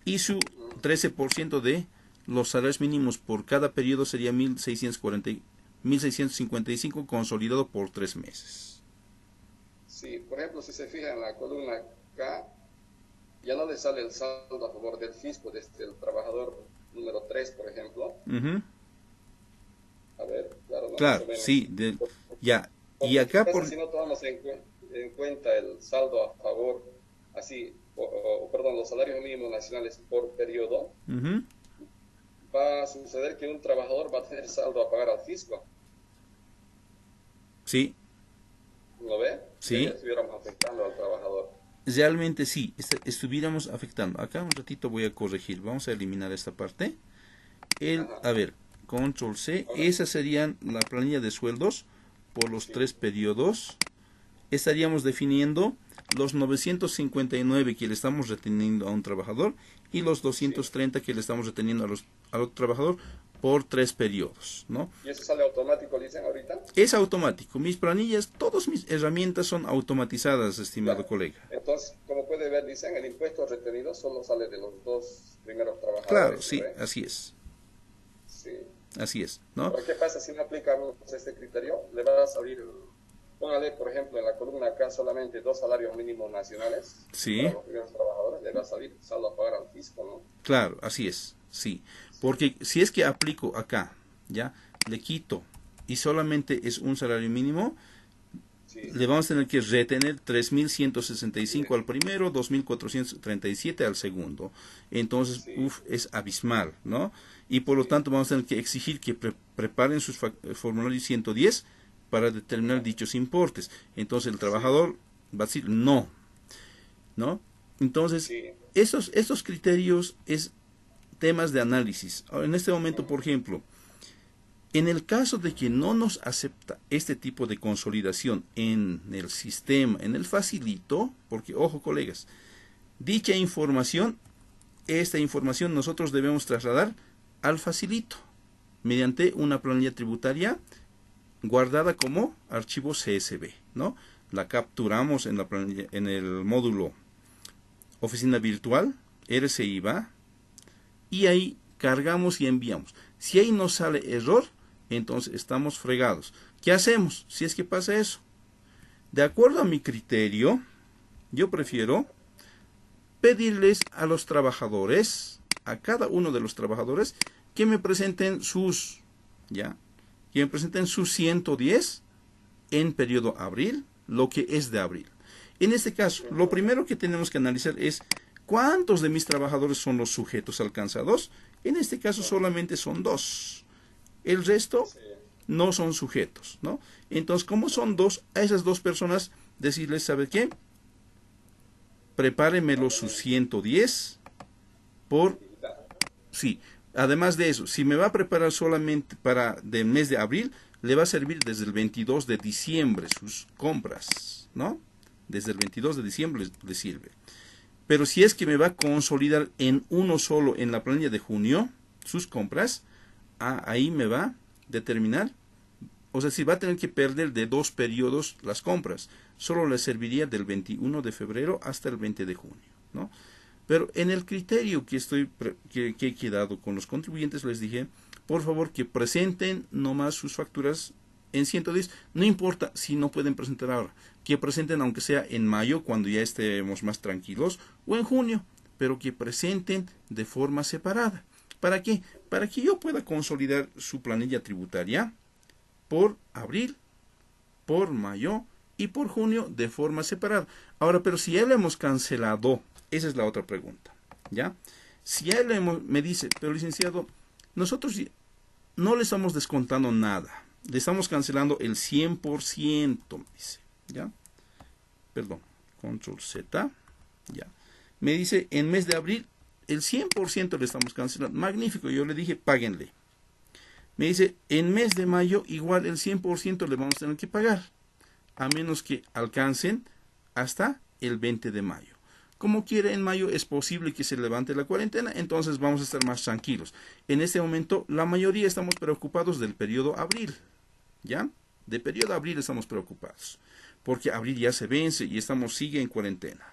y su 13% de los salarios mínimos por cada periodo sería 1.655 consolidado por 3 meses. Sí, por ejemplo, si se fija en la columna K, ya no le sale el saldo a favor del fisco desde el trabajador número 3, por ejemplo. A ver, claro, no, claro, sí, ya. Y acá si no tomamos en cuenta el saldo a favor, perdón, los salarios mínimos nacionales por periodo, va a suceder que un trabajador va a tener saldo a pagar al fisco. Sí. ¿Lo ve? Sí. Estuviéramos afectando al trabajador. Realmente sí, estuviéramos afectando. Acá un ratito voy a corregir. Vamos a eliminar esta parte. A ver, control C. Esa sería la planilla de sueldos por los 3 periodos. Estaríamos definiendo los 959 que le estamos reteniendo a un trabajador y los 230 que le estamos reteniendo al otro trabajador por 3 periodos, ¿no? ¿Y eso sale automático, dicen ahorita? Es automático. Mis planillas, todas mis herramientas son automatizadas, estimado colega. Entonces, como puede ver, dicen, el impuesto retenido solo sale de los 2 primeros trabajadores. Claro, sí, así es. Sí. Así es, ¿no? ¿Pero qué pasa si no aplicamos este criterio? Le va a salir, póngale, por ejemplo, en la columna acá solamente 2 salarios mínimos nacionales. Sí. Para los primeros trabajadores, le va a salir saldo a pagar al fisco, ¿no? Claro, así es, sí. Porque si es que aplico acá, ya, le quito y solamente es un salario mínimo, le vamos a tener que retener 3.165 al primero, 2.437 al segundo. Entonces, es abismal, ¿no? Y por lo tanto vamos a tener que exigir que preparen sus formularios 110 para determinar dichos importes. Entonces el trabajador va a decir no, ¿no? Entonces, estos criterios es temas de análisis. Ahora, en este momento, por ejemplo, en el caso de que no nos acepta este tipo de consolidación en el sistema, en el facilito, porque, ojo colegas, esta información nosotros debemos trasladar al facilito, mediante una planilla tributaria guardada como archivo CSV, ¿no? La capturamos en la planilla, en el módulo Oficina Virtual, RCIVA, y ahí cargamos y enviamos. Si ahí nos sale error, entonces estamos fregados. ¿Qué hacemos si es que pasa eso? De acuerdo a mi criterio, yo prefiero pedirles a los trabajadores, a cada uno de los trabajadores, que me presenten sus 110 en periodo abril, lo que es de abril. En este caso, lo primero que tenemos que analizar es cuántos de mis trabajadores son los sujetos alcanzados. En este caso solamente son 2. El resto no son sujetos, ¿no? Entonces, como son 2, a esas 2 personas decirles, ¿sabe qué? Prepáremelo sus 110 por... Sí, además de eso, si me va a preparar solamente para del mes de abril, le va a servir desde el 22 de diciembre sus compras, ¿no? Desde el 22 de diciembre le sirve. Pero si es que me va a consolidar en uno solo en la planilla de junio, sus compras, ahí me va a determinar, o sea, si va a tener que perder de 2 periodos las compras, solo le serviría del 21 de febrero hasta el 20 de junio, ¿no? Pero en el criterio que he quedado con los contribuyentes, les dije, por favor, que presenten nomás sus facturas en 110. No importa si no pueden presentar ahora. Que presenten aunque sea en mayo, cuando ya estemos más tranquilos, o en junio. Pero que presenten de forma separada. ¿Para qué? Para que yo pueda consolidar su planilla tributaria por abril, por mayo y por junio de forma separada. Ahora, pero si ya le hemos cancelado, esa es la otra pregunta, ¿ya? Si ya me dice, pero licenciado, nosotros no le estamos descontando nada, le estamos cancelando el 100%, me dice, ¿ya? Perdón, control Z, ya. Me dice, en mes de abril, el 100% le estamos cancelando. Magnífico, yo le dije, páguenle. Me dice, en mes de mayo, igual el 100% le vamos a tener que pagar, a menos que alcancen hasta el 20 de mayo. Como quiera, en mayo es posible que se levante la cuarentena, entonces vamos a estar más tranquilos. En este momento, la mayoría estamos preocupados del periodo abril, ¿ya? De periodo abril estamos preocupados, porque abril ya se vence y sigue en cuarentena.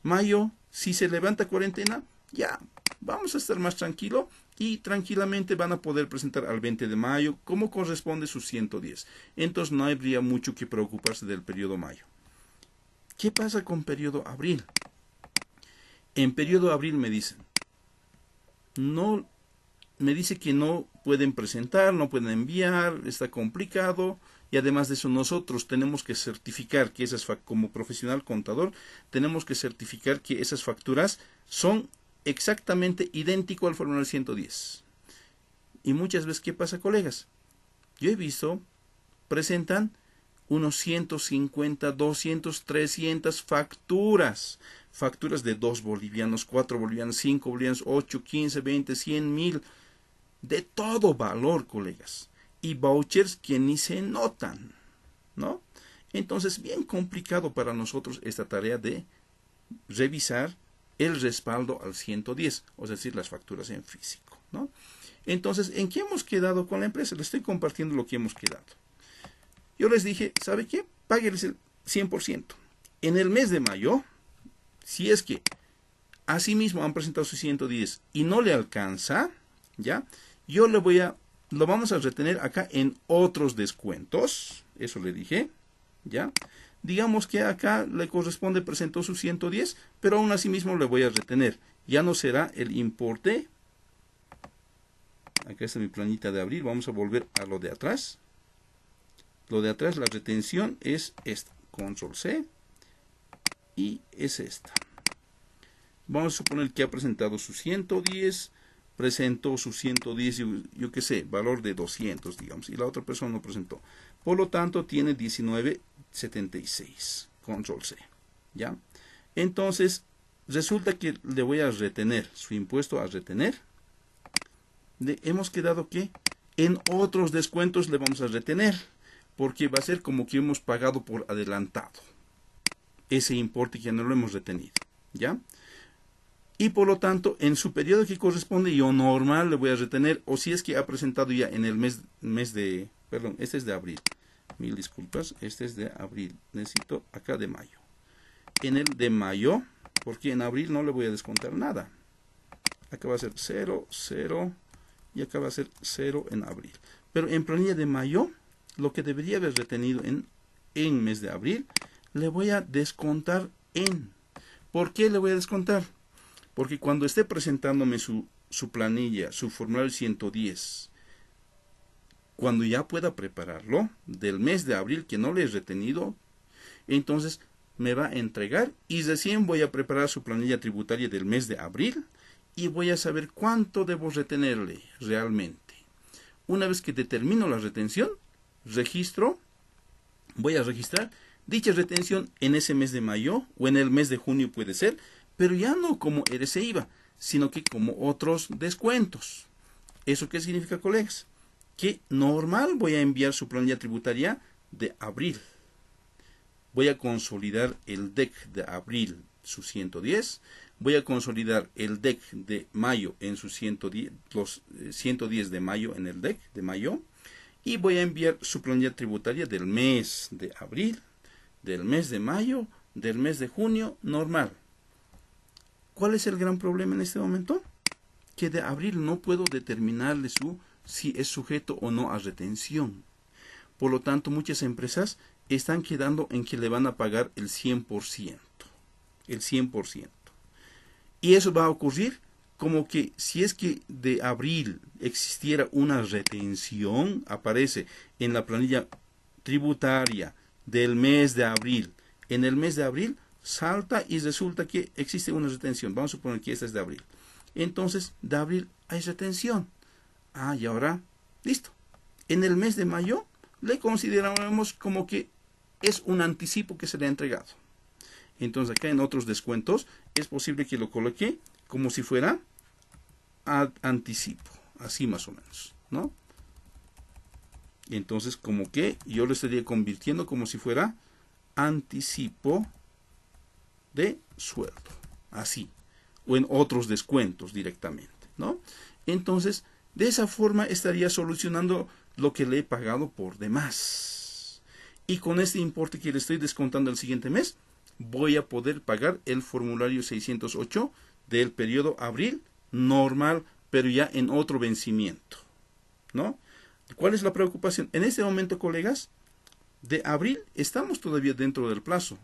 Mayo, si se levanta cuarentena, ya vamos a estar más tranquilos y tranquilamente van a poder presentar al 20 de mayo como corresponde sus 110. Entonces no habría mucho que preocuparse del periodo mayo. ¿Qué pasa con periodo abril? En periodo abril me dice que no pueden presentar, no pueden enviar, está complicado. Y además de eso, nosotros tenemos que certificar que como profesional contador, tenemos que certificar que esas facturas son exactamente idéntico al formulario 110. Y muchas veces, ¿qué pasa, colegas? Yo he visto, presentan unos 150, 200, 300 facturas. Facturas de 2 bolivianos, 4 bolivianos, 5 bolivianos, 8, 15, 20, 100, 1000. De todo valor, colegas. Y vouchers que ni se notan, ¿no? Entonces, bien complicado para nosotros esta tarea de revisar el respaldo al 110, es decir, las facturas en físico, ¿no? Entonces, ¿en qué hemos quedado con la empresa? Les estoy compartiendo lo que hemos quedado. Yo les dije, ¿sabe qué? Páguenles el 100%. En el mes de mayo, si es que asimismo han presentado su 110 y no le alcanza, ¿ya? Lo vamos a retener acá en otros descuentos, eso le dije, ¿ya? Digamos que acá le corresponde, presentó su 110, pero aún así mismo le voy a retener. Ya no será el importe. Acá está mi planita de abril, vamos a volver a lo de atrás. Lo de atrás, la retención es esta, control C, y es esta. Vamos a suponer que ha presentado su 110, presentó su 110, yo qué sé, valor de 200, digamos, y la otra persona no presentó. Por lo tanto, tiene 19.76, control C, ¿ya? Entonces, resulta que le voy a retener, su impuesto a retener. Hemos quedado que en otros descuentos le vamos a retener, porque va a ser como que hemos pagado por adelantado ese importe que no lo hemos retenido, ¿ya? Y por lo tanto, en su periodo que corresponde, yo normal le voy a retener, o si es que ha presentado ya en el mes de, perdón, este es de abril, mil disculpas, este es de abril, necesito acá de mayo. En el de mayo, porque en abril no le voy a descontar nada. Acá va a ser 0, 0, y acá va a ser 0 en abril. Pero en planilla de mayo, lo que debería haber retenido en mes de abril, le voy a descontar en. ¿Por qué le voy a descontar? Porque cuando esté presentándome su planilla, su formulario 110, cuando ya pueda prepararlo, del mes de abril que no le he retenido, entonces me va a entregar y recién voy a preparar su planilla tributaria del mes de abril y voy a saber cuánto debo retenerle realmente. Una vez que determino la retención, voy a registrar dicha retención en ese mes de mayo o en el mes de junio puede ser, pero ya no como RC-IVA, sino que como otros descuentos. ¿Eso qué significa, colegas? Que normal voy a enviar su planilla tributaria de abril. Voy a consolidar el DEC de abril, su 110. Voy a consolidar el DEC de mayo en su 110, los 110 de mayo en el DEC de mayo. Y voy a enviar su planilla tributaria del mes de abril, del mes de mayo, del mes de junio, normal. ¿Cuál es el gran problema en este momento? Que de abril no puedo determinarle si es sujeto o no a retención. Por lo tanto, muchas empresas están quedando en que le van a pagar el 100%. El 100%. Y eso va a ocurrir como que si es que de abril existiera una retención, aparece en la planilla tributaria del mes de abril. En el mes de abril salta y resulta que existe una retención. Vamos a suponer que esta es de abril. Entonces, de abril hay retención. Y ahora, listo. En el mes de mayo le consideramos como que es un anticipo que se le ha entregado. Entonces, acá en otros descuentos es posible que lo coloque como si fuera anticipo. Así más o menos, ¿no? Entonces, como que yo lo estaría convirtiendo como si fuera anticipo de sueldo. Así. O en otros descuentos directamente, ¿no? Entonces, de esa forma estaría solucionando lo que le he pagado por demás. Y con este importe que le estoy descontando el siguiente mes, voy a poder pagar el formulario 608 del periodo abril normal, pero ya en otro vencimiento, ¿no? ¿Cuál es la preocupación? En este momento, colegas, de abril estamos todavía dentro del plazo.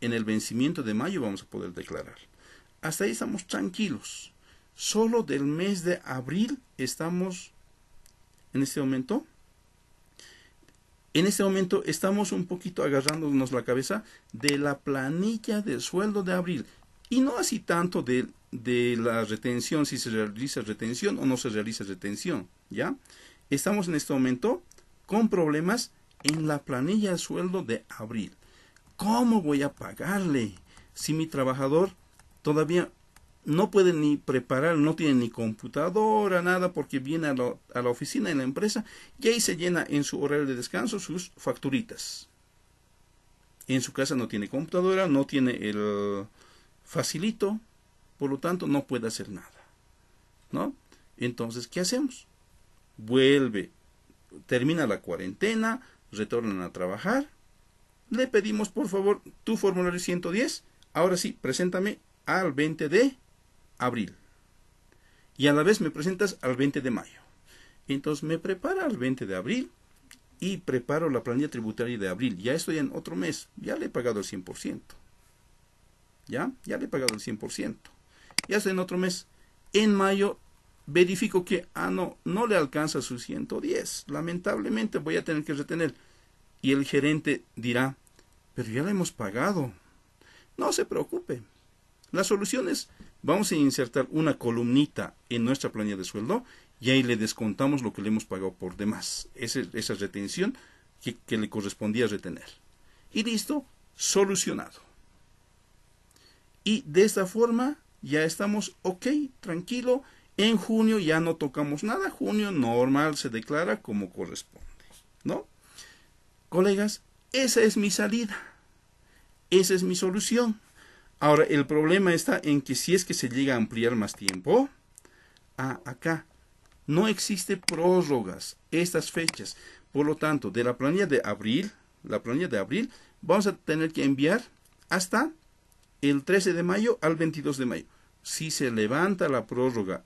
En el vencimiento de mayo vamos a poder declarar. Hasta ahí estamos tranquilos. Solo del mes de abril estamos en este momento. En este momento estamos un poquito agarrándonos la cabeza de la planilla de sueldo de abril. Y no así tanto de la retención, si se realiza retención o no se realiza retención, ¿ya? Estamos en este momento con problemas en la planilla de sueldo de abril. ¿Cómo voy a pagarle si mi trabajador todavía no puede ni preparar, no tiene ni computadora, nada, porque viene a la oficina en la empresa y ahí se llena en su horario de descanso sus facturitas? En su casa no tiene computadora, no tiene el facilito, por lo tanto no puede hacer nada, ¿no? Entonces, ¿qué hacemos? Termina la cuarentena, retornan a trabajar, le pedimos por favor tu formulario 110, ahora sí, preséntame al 20 de abril y a la vez me presentas al 20 de mayo. Entonces me prepara al 20 de abril y preparo la planilla tributaria de abril. Ya estoy en otro mes, ya le he pagado el 100%. Ya le he pagado el 100%. Ya estoy en otro mes. En mayo verifico que, no le alcanza su 110. Lamentablemente voy a tener que retener. Y el gerente dirá, pero ya le hemos pagado. No se preocupe. La solución es, vamos a insertar una columnita en nuestra planilla de sueldo y ahí le descontamos lo que le hemos pagado por demás. Esa retención que le correspondía retener. Y listo, solucionado. Y de esta forma ya estamos ok, tranquilo. En junio ya no tocamos nada. Junio normal se declara como corresponde, ¿no? Colegas, esa es mi salida. Esa es mi solución. Ahora, el problema está en que si es que se llega a ampliar más tiempo, acá no existe prórrogas, estas fechas. Por lo tanto, de la planilla de abril, vamos a tener que enviar hasta el 13 de mayo al 22 de mayo. Si se levanta la prórroga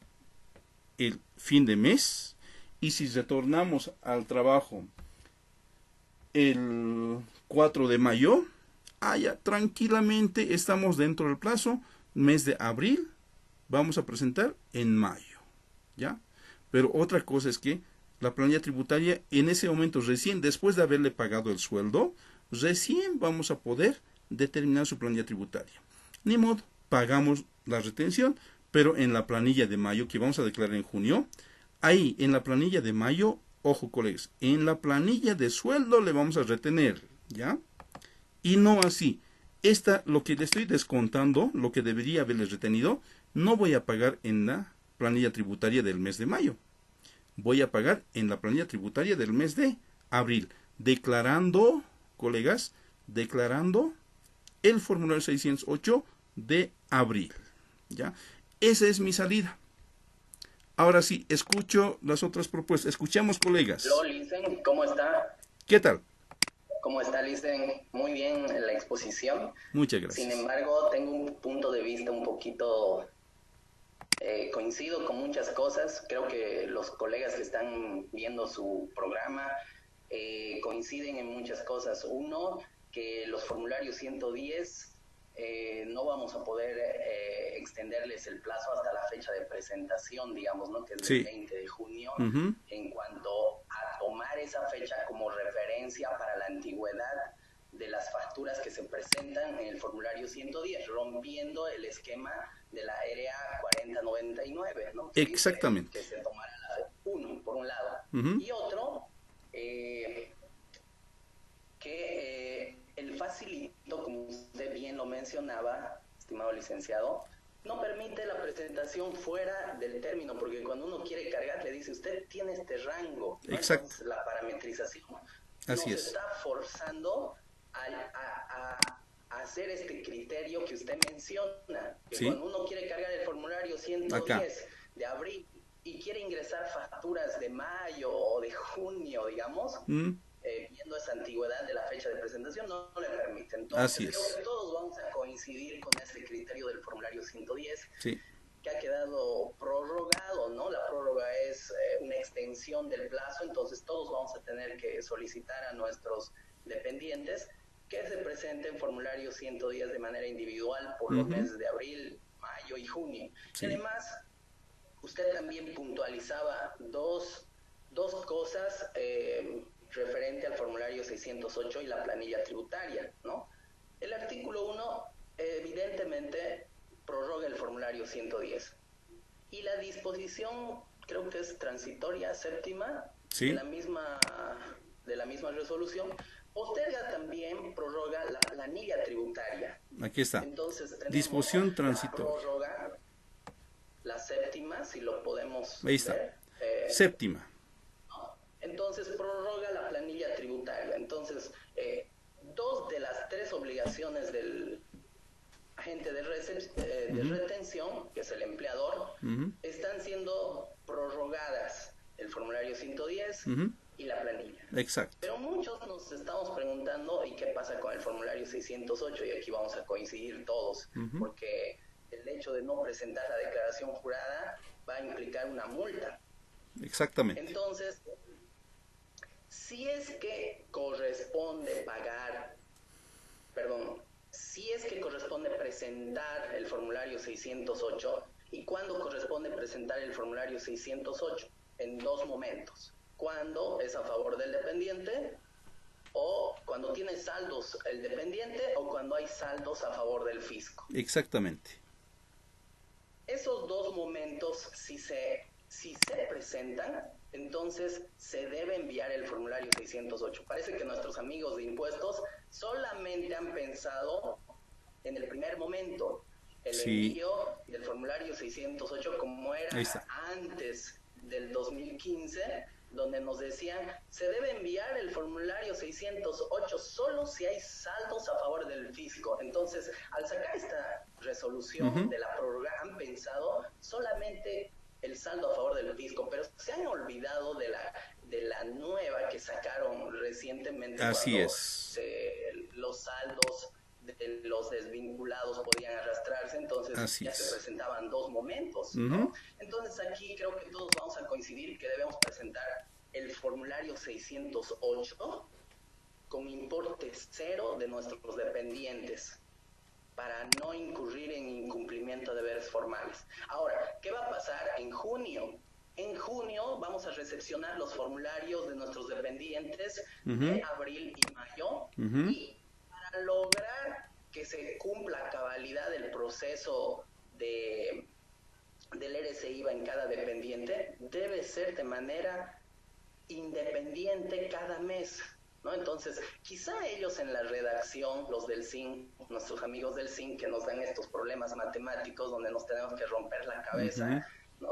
el fin de mes y si retornamos al trabajo el 4 de mayo, ya tranquilamente estamos dentro del plazo. Mes de abril vamos a presentar en mayo, ¿ya? Pero otra cosa es que la planilla tributaria en ese momento, recién después de haberle pagado el sueldo, recién vamos a poder determinar su planilla tributaria. Ni modo, pagamos la retención, pero en la planilla de mayo que vamos a declarar en junio, ahí en la planilla de mayo, ojo colegas, en la planilla de sueldo le vamos a retener, ¿ya? Y no así. Lo que le estoy descontando, lo que debería haberle retenido, no voy a pagar en la planilla tributaria del mes de mayo. Voy a pagar en la planilla tributaria del mes de abril. Declarando, colegas, el formulario 608 de abril, ¿ya? Esa es mi salida. Ahora sí, escucho las otras propuestas. Escuchamos, colegas. Hola, Listen, ¿cómo está? ¿Qué tal? ¿Cómo está, Licen? Muy bien en la exposición. Muchas gracias. Sin embargo, tengo un punto de vista un poquito... coincido con muchas cosas. Creo que los colegas que están viendo su programa coinciden en muchas cosas. Uno, que los formularios 110 no vamos a poder extenderles el plazo hasta la fecha de presentación, digamos, ¿no? Que es el 20 de junio, en cuanto a tomar esa fecha como referencia para la antigüedad de las facturas que se presentan en el formulario 110, rompiendo el esquema de la RA 4099, ¿no? Exactamente. Que se tomará uno, por un lado. Y otro, que el facilito, como usted bien lo mencionaba, estimado licenciado, no permite la presentación fuera del término, porque cuando uno quiere cargar le dice, usted tiene este rango, ¿no? Exacto. Entonces, la parametrización Así nos es. está forzando a hacer este criterio que usted menciona, que cuando uno quiere cargar el formulario 110 de abril y quiere ingresar facturas de mayo o de junio, digamos, viendo esa antigüedad de la fecha de presentación, no le permite. Entonces, creo que todos vamos a coincidir con este criterio del formulario 110, que ha quedado prorrogado, ¿no? La prórroga es una extensión del plazo, entonces todos vamos a tener que solicitar a nuestros dependientes que se presenten formularios 110 de manera individual por los meses de abril, mayo y junio. Además, usted también puntualizaba dos cosas referente al formulario 608 y la planilla tributaria, ¿no? El artículo 1 evidentemente prorroga el formulario 110 y la disposición, creo que es transitoria, séptima, de la misma resolución, posterga también, prorroga la planilla tributaria. Aquí está. Entonces, disposición transitoria. Prorroga la séptima, si lo podemos Ahí está. ver. Séptima. Entonces, prorroga la planilla tributaria. Entonces, dos de las tres obligaciones del agente de retención, que es el empleador, están siendo prorrogadas. El formulario 110 y la planilla. Exacto. Pero muchos nos estamos preguntando, ¿y qué pasa con el formulario 608? Y aquí vamos a coincidir todos, porque el hecho de no presentar la declaración jurada va a implicar una multa. Exactamente. Entonces, si es que corresponde presentar el formulario 608, ¿y cuándo corresponde presentar el formulario 608? En dos momentos. Cuando es a favor del dependiente, o cuando tiene saldos el dependiente, o cuando hay saldos a favor del fisco. Exactamente. Esos dos momentos, si se presentan, entonces se debe enviar el formulario 608. Parece que nuestros amigos de impuestos solamente han pensado en el primer momento, el envío del formulario 608 como era antes del 2015, donde nos decían, se debe enviar el formulario 608 solo si hay saldos a favor del fisco. Entonces, al sacar esta resolución de la prórroga, han pensado solamente el saldo a favor del fisco, pero se han olvidado de la nueva que sacaron recientemente. Así cuando es. Los saldos de los desvinculados podían arrastrarse, entonces se presentaban dos momentos, ¿no? Entonces aquí creo que todos vamos a coincidir que debemos presentar el formulario 608 con importe cero de nuestros dependientes para no incurrir en incumplimiento de deberes formales. Ahora, ¿qué va a pasar en junio? En junio vamos a recepcionar los formularios de nuestros dependientes de abril y mayo, y para lograr que se cumpla a cabalidad el proceso del RCIVA en cada dependiente, debe ser de manera independiente cada mes, ¿no? Entonces, quizá ellos en la redacción, los del SIN, nuestros amigos del SIN, que nos dan estos problemas matemáticos donde nos tenemos que romper la cabeza, ¿no?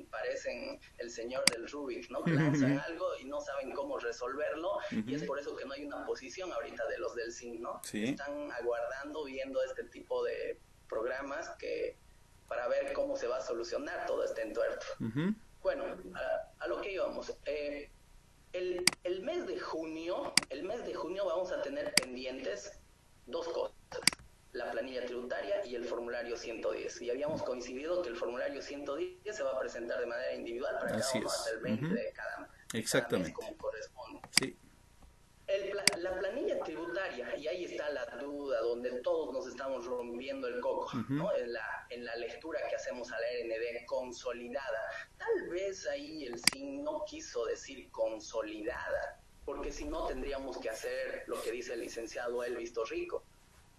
Parecen el señor del Rubik, ¿no? Lanzan algo y no saben cómo resolverlo, y es por eso que no hay una posición ahorita de los del SIN, ¿no? Están aguardando, viendo este tipo de programas para ver cómo se va a solucionar todo este entuerto. Bueno, a lo que íbamos. El mes de junio vamos a formulario 110. Y habíamos coincidido que el formulario 110 se va a presentar de manera individual para cada uno hasta el 20 de cada mes como corresponde. Sí. La planilla tributaria, y ahí está la duda, donde todos nos estamos rompiendo el coco, ¿no? En la lectura que hacemos a la RND consolidada. Tal vez ahí el SIN no quiso decir consolidada, porque si no tendríamos que hacer lo que dice el licenciado Elvis Torrico,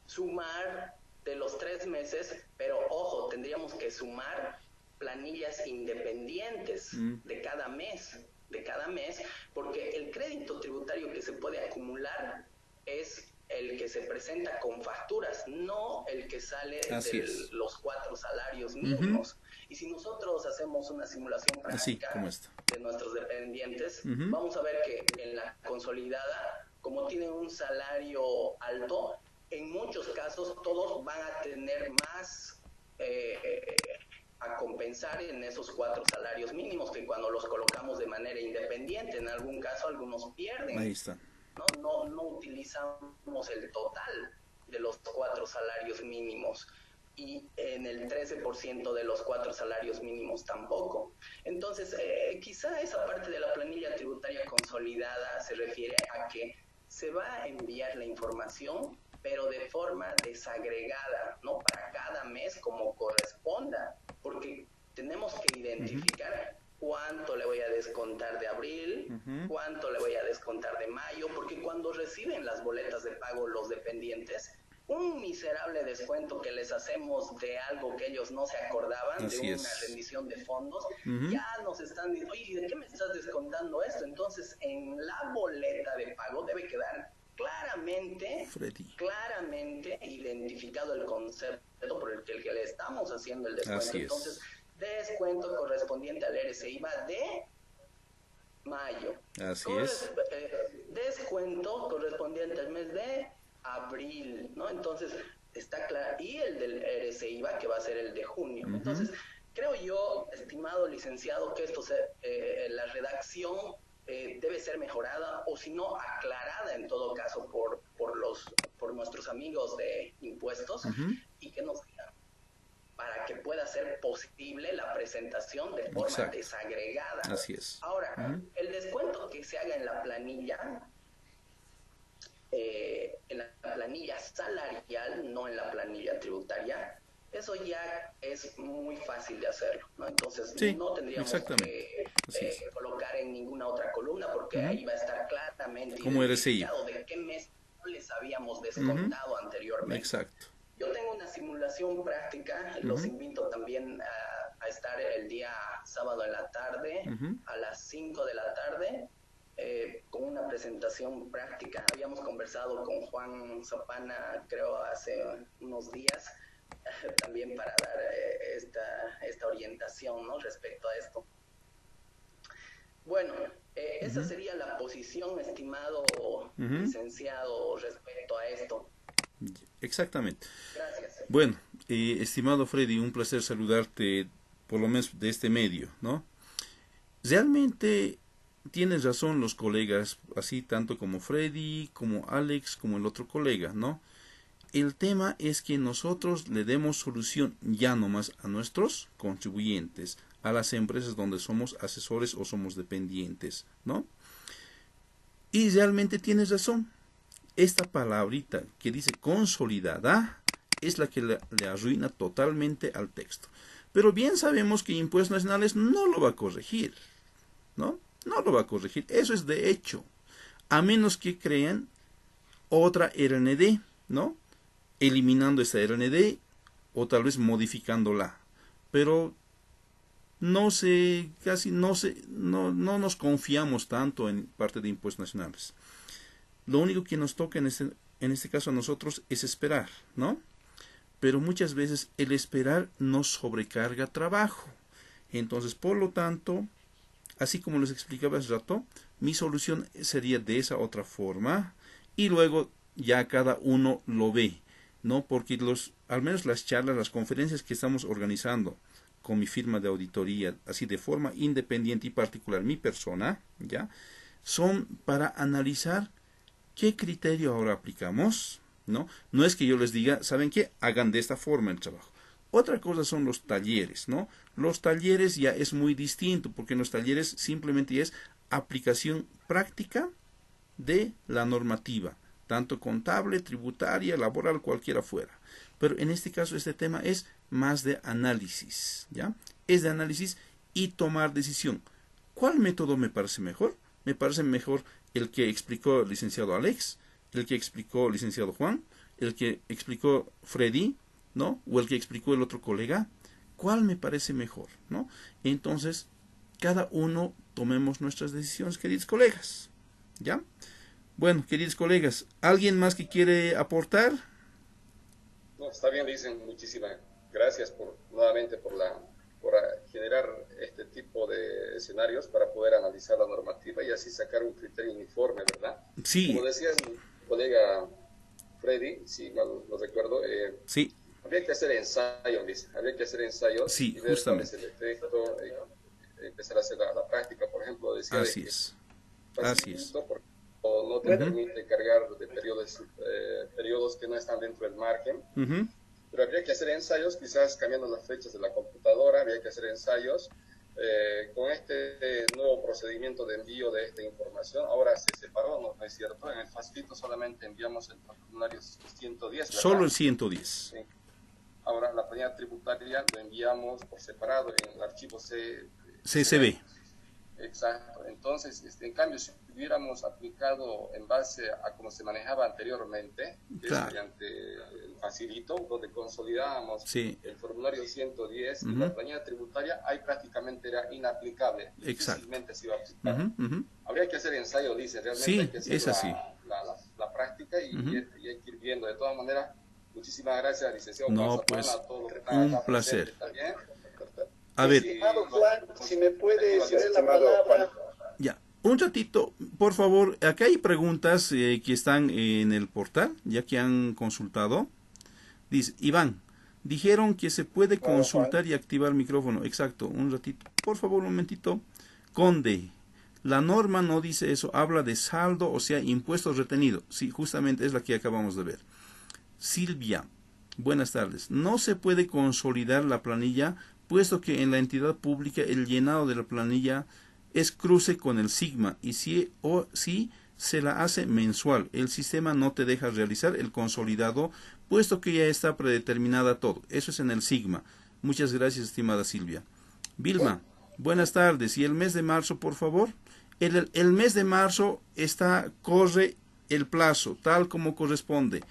sumar de los 3 meses, pero ojo, tendríamos que sumar planillas independientes de cada mes, porque el crédito tributario que se puede acumular es el que se presenta con facturas, no el que sale de los 4 salarios mínimos. Y si nosotros hacemos una simulación práctica de nuestros dependientes, vamos a ver que en la consolidada, como tienen un salario alto, en muchos casos todos van a tener más a compensar en esos 4 salarios mínimos que cuando los colocamos de manera independiente. En algún caso algunos pierden. Ahí está. No utilizamos el total de los 4 salarios mínimos, y en el 13% de los 4 salarios mínimos tampoco. Entonces, quizá esa parte de la planilla tributaria consolidada se refiere a que se va a enviar la información, pero de forma desagregada, ¿no? Para cada mes como corresponda, porque tenemos que identificar cuánto le voy a descontar de abril, cuánto le voy a descontar de mayo, porque cuando reciben las boletas de pago los dependientes, un miserable descuento que les hacemos de algo que ellos no se acordaban, de una rendición de fondos, ya nos están diciendo, oye, ¿de qué me estás descontando esto? Entonces, en la boleta de pago debe quedar claramente identificado el concepto por el que le estamos haciendo el descuento. Entonces, descuento correspondiente al RCIVA de mayo. Descuento correspondiente al mes de abril, ¿no? Entonces, está claro. Y el del RCIVA, que va a ser el de junio. Entonces, creo yo, estimado licenciado, que esto la redacción debe ser mejorada, o si no, aclarada en todo caso por nuestros amigos de impuestos, y que nos digan para que pueda ser posible la presentación de forma desagregada. Así es. Ahora, el descuento que se haga en la planilla, salarial, no en la planilla tributaria, eso ya es muy fácil de hacerlo, ¿no? Entonces no tendríamos que colocar en ninguna otra columna, porque ahí va a estar claramente identificado de qué mes les habíamos descontado anteriormente. Exacto. Yo tengo una simulación práctica, los invito también a estar el día sábado en la tarde, a las 5 de la tarde, con una presentación práctica. Habíamos conversado con Juan Zapana, creo, hace unos días, también para dar esta orientación, ¿no?, respecto a esto. Bueno, esa sería la posición, estimado licenciado, respecto a esto. Exactamente. Gracias. Bueno, estimado Freddy, un placer saludarte, por lo menos de este medio, ¿no? Realmente tienes razón los colegas, así tanto como Freddy, como Alex, como el otro colega, ¿no? El tema es que nosotros le demos solución ya nomás a nuestros contribuyentes, a las empresas donde somos asesores o somos dependientes, ¿no? Y realmente tienes razón. Esta palabrita que dice consolidada es la que le arruina totalmente al texto. Pero bien sabemos que Impuestos Nacionales no lo va a corregir, ¿no? No lo va a corregir. Eso es de hecho. A menos que crean otra RND, ¿no? Eliminando esa RND o tal vez modificándola. Pero no nos confiamos tanto en parte de Impuestos Nacionales. Lo único que nos toca en este caso a nosotros es esperar, ¿no? Pero muchas veces el esperar nos sobrecarga trabajo. Entonces, por lo tanto, así como les explicaba hace rato, mi solución sería de esa otra forma, y luego ya cada uno lo ve, ¿no? Porque al menos las charlas, las conferencias que estamos organizando con mi firma de auditoría, así de forma independiente y particular, mi persona, ¿ya? Son para analizar qué criterio ahora aplicamos, ¿no? No es que yo les diga, ¿saben qué? Hagan de esta forma el trabajo. Otra cosa son los talleres, ¿no? Los talleres ya es muy distinto, porque en los talleres simplemente es aplicación práctica de la normativa, tanto contable, tributaria, laboral, cualquiera fuera. Pero en este caso este tema es más de análisis, ¿ya? Es de análisis y tomar decisión. ¿Cuál método me parece mejor? Me parece mejor el que explicó el licenciado Alex, el que explicó el licenciado Juan, el que explicó Freddy, ¿no? O el que explicó el otro colega. ¿Cuál me parece mejor, ¿no? Entonces, cada uno tomemos nuestras decisiones, queridos colegas, ¿ya? Bueno, queridos colegas, ¿alguien más que quiere aportar? No, está bien, dicen, muchísimas gracias nuevamente por generar este tipo de escenarios para poder analizar la normativa y así sacar un criterio uniforme, ¿verdad? Sí. Como decía el colega Freddy, si mal no recuerdo, sí. Habría que hacer ensayos, dice, habría que hacer ensayos sí, y ver justamente. cuál es el efecto, empezar a hacer la práctica, por ejemplo, decía así es. Así es. Porque no te permite cargar de periodos que no están dentro del margen. Pero habría que hacer ensayos, quizás cambiando las fechas de la computadora, habría que hacer ensayos con este nuevo procedimiento de envío de esta información. Ahora se separó, ¿no es cierto? En el FASFITO solamente enviamos el formulario 110, ¿verdad? Solo el 110. Sí. Ahora la planilla tributaria lo enviamos por separado en el archivo CSV. Exacto. Entonces, en cambio, si hubiéramos aplicado en base a cómo se manejaba anteriormente, claro, mediante el facilito, donde consolidábamos sí, el formulario 110 y la planilla tributaria, ahí prácticamente era inaplicable. Difícilmente se iba a aplicar. Habría que hacer ensayo, dice, realmente sí, hay que hacer es así. La práctica y hay que ir viendo. De todas maneras, muchísimas gracias, licenciado. No, pues, a todos un placer. También. A ver, estimado Juan, si me puede ceder la palabra. Ya, un ratito, por favor. Acá hay preguntas que están en el portal, ya que han consultado. Dice, Iván, dijeron que se puede consultar y activar el micrófono. Exacto, un ratito. Por favor, un momentito. Conde, la norma no dice eso, habla de saldo, o sea, impuestos retenidos. Sí, justamente es la que acabamos de ver. Silvia, buenas tardes. No se puede consolidar la planilla, puesto que en la entidad pública el llenado de la planilla es cruce con el sigma y si se la hace mensual, el sistema no te deja realizar el consolidado, puesto que ya está predeterminada todo. Eso es en el sigma. Muchas gracias, estimada Silvia. Vilma, buenas tardes. ¿Y el mes de marzo, por favor? El mes de marzo corre el plazo, tal como corresponde.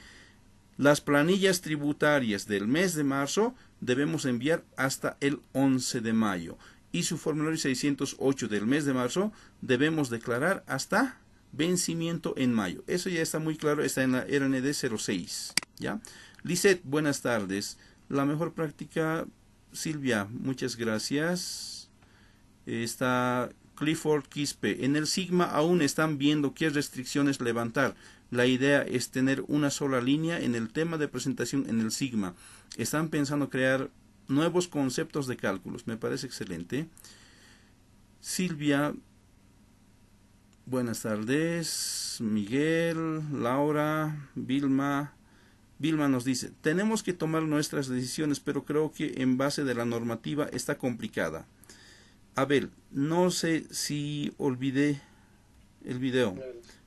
Las planillas tributarias del mes de marzo debemos enviar hasta el 11 de mayo. Y su formulario 608 del mes de marzo debemos declarar hasta vencimiento en mayo. Eso ya está muy claro, está en la RND 06. ¿Ya? Lisette, buenas tardes. La mejor práctica, Silvia, muchas gracias. Está Clifford Quispe. En el Sigma aún están viendo qué restricciones levantar. La idea es tener una sola línea en el tema de presentación en el Sigma. Están pensando crear nuevos conceptos de cálculos. Me parece excelente. Silvia, buenas tardes. Miguel, Laura, Vilma. Vilma nos dice, tenemos que tomar nuestras decisiones, pero creo que en base de la normativa está complicada. Abel, no sé si olvidé el video.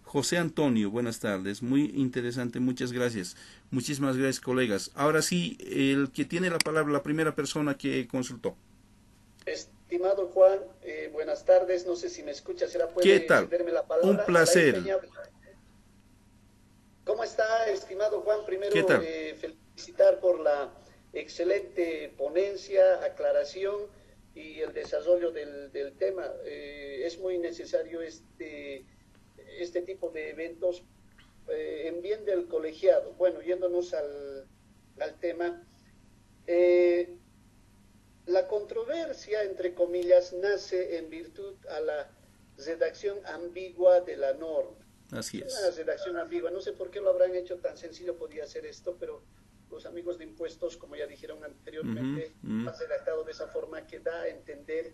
José Antonio, buenas tardes, muy interesante, muchas gracias. Muchísimas gracias, colegas. Ahora sí, el que tiene la palabra, la primera persona que consultó. Estimado Juan, buenas tardes, no sé si me escucha, ¿será puede ¿Qué tal? cederme la palabra? Un placer. ¿Cómo está, estimado Juan? Primero, ¿Qué tal? Felicitar por la excelente ponencia, aclaración y el desarrollo del tema. Es muy necesario este tipo de eventos en bien del colegiado. Bueno, yéndonos al tema, la controversia, entre comillas, nace en virtud a la redacción ambigua de la norma. Así es. Una redacción ambigua, no sé por qué lo habrán hecho tan sencillo, podía ser esto, pero los amigos de impuestos, como ya dijeron anteriormente, han redactado de esa forma que da a entender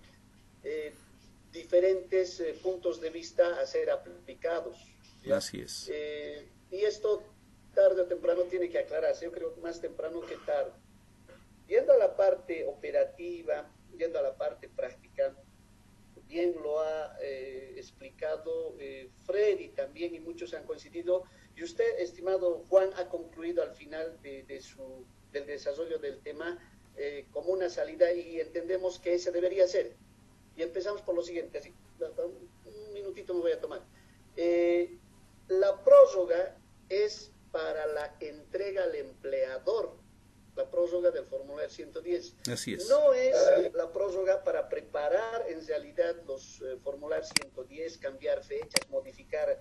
diferentes puntos de vista a ser aplicados. ¿Ya? Así es. Y esto tarde o temprano tiene que aclararse, yo creo más temprano que tarde. Yendo a la parte operativa, yendo a la parte práctica, bien lo ha explicado Freddy también, y muchos han coincidido, y usted, estimado Juan, ha concluido al final del desarrollo del tema como una salida, y entendemos que ese debería ser. Y empezamos por lo siguiente, así, un minutito me voy a tomar. La prórroga es para la entrega al empleador, la prórroga del formulario 110. Así es. No es la prórroga para preparar en realidad los formularios 110, cambiar fechas, modificar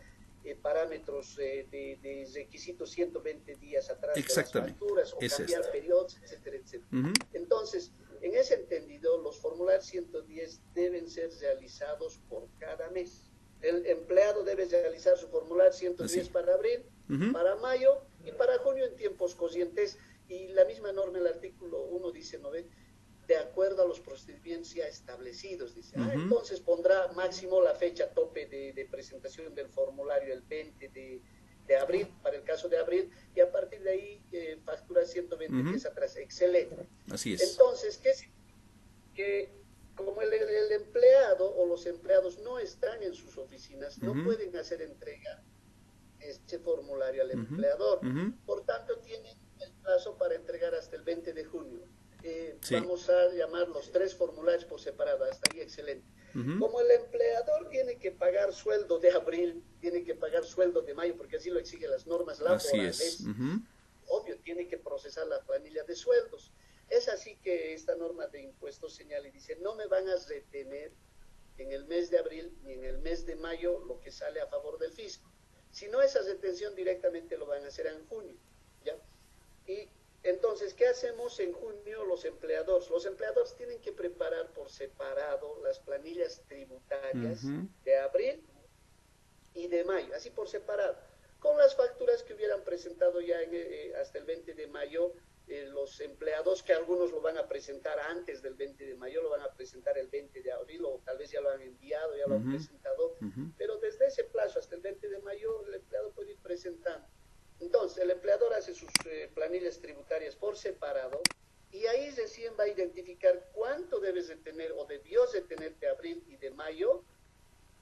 parámetros de requisitos 120 días atrás de las facturas, o cambiar periodos, etcétera, etcétera. Entonces, en ese entendido, los formularios 110 deben ser realizados por cada mes. El empleado debe realizar su formulario 110 para abril, para mayo y para junio en tiempos corrientes. Y la misma norma, el artículo 1 dice, ¿no ve? De acuerdo a los procedimientos ya establecidos, dice. Entonces pondrá máximo la fecha tope de presentación del formulario el 20 de abril, para el caso de abril, y a partir de ahí factura 120 días atrás. Excelente. Así es. Entonces, ¿qué significa? Que como el empleado o los empleados no están en sus oficinas, no pueden hacer entrega este formulario al empleador. Por tanto, tienen el plazo para entregar hasta el 20 de junio. Vamos a llamar los 3 formularios por separado, hasta ahí excelente. Como el empleador tiene que pagar sueldo de abril, tiene que pagar sueldo de mayo, porque así lo exigen las normas laborales, obvio, tiene que procesar la planilla de sueldos. Es así que esta norma de impuestos señala y dice, no me van a retener en el mes de abril ni en el mes de mayo lo que sale a favor del fisco. Si no, esa retención directamente lo van a hacer en junio, ¿ya? Y entonces, ¿qué hacemos en junio los empleadores? Los empleadores tienen que preparar por separado las planillas tributarias de abril y de mayo, así por separado, con las facturas que hubieran presentado ya hasta el 20 de mayo, los empleados, que algunos lo van a presentar antes del 20 de mayo, lo van a presentar el 20 de abril, o tal vez ya lo han enviado, ya lo han presentado, pero desde ese plazo hasta el 20 de mayo el empleado puede ir presentando. Entonces, el empleador hace sus planillas tributarias por separado, y ahí recién va a identificar cuánto debes de tener o debió de tener de abril y de mayo,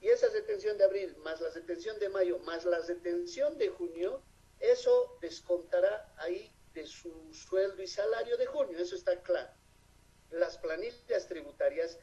y esa retención de abril más la retención de mayo más la retención de junio, eso descontará ahí de su sueldo y salario de junio. Eso está claro. Las planillas tributarias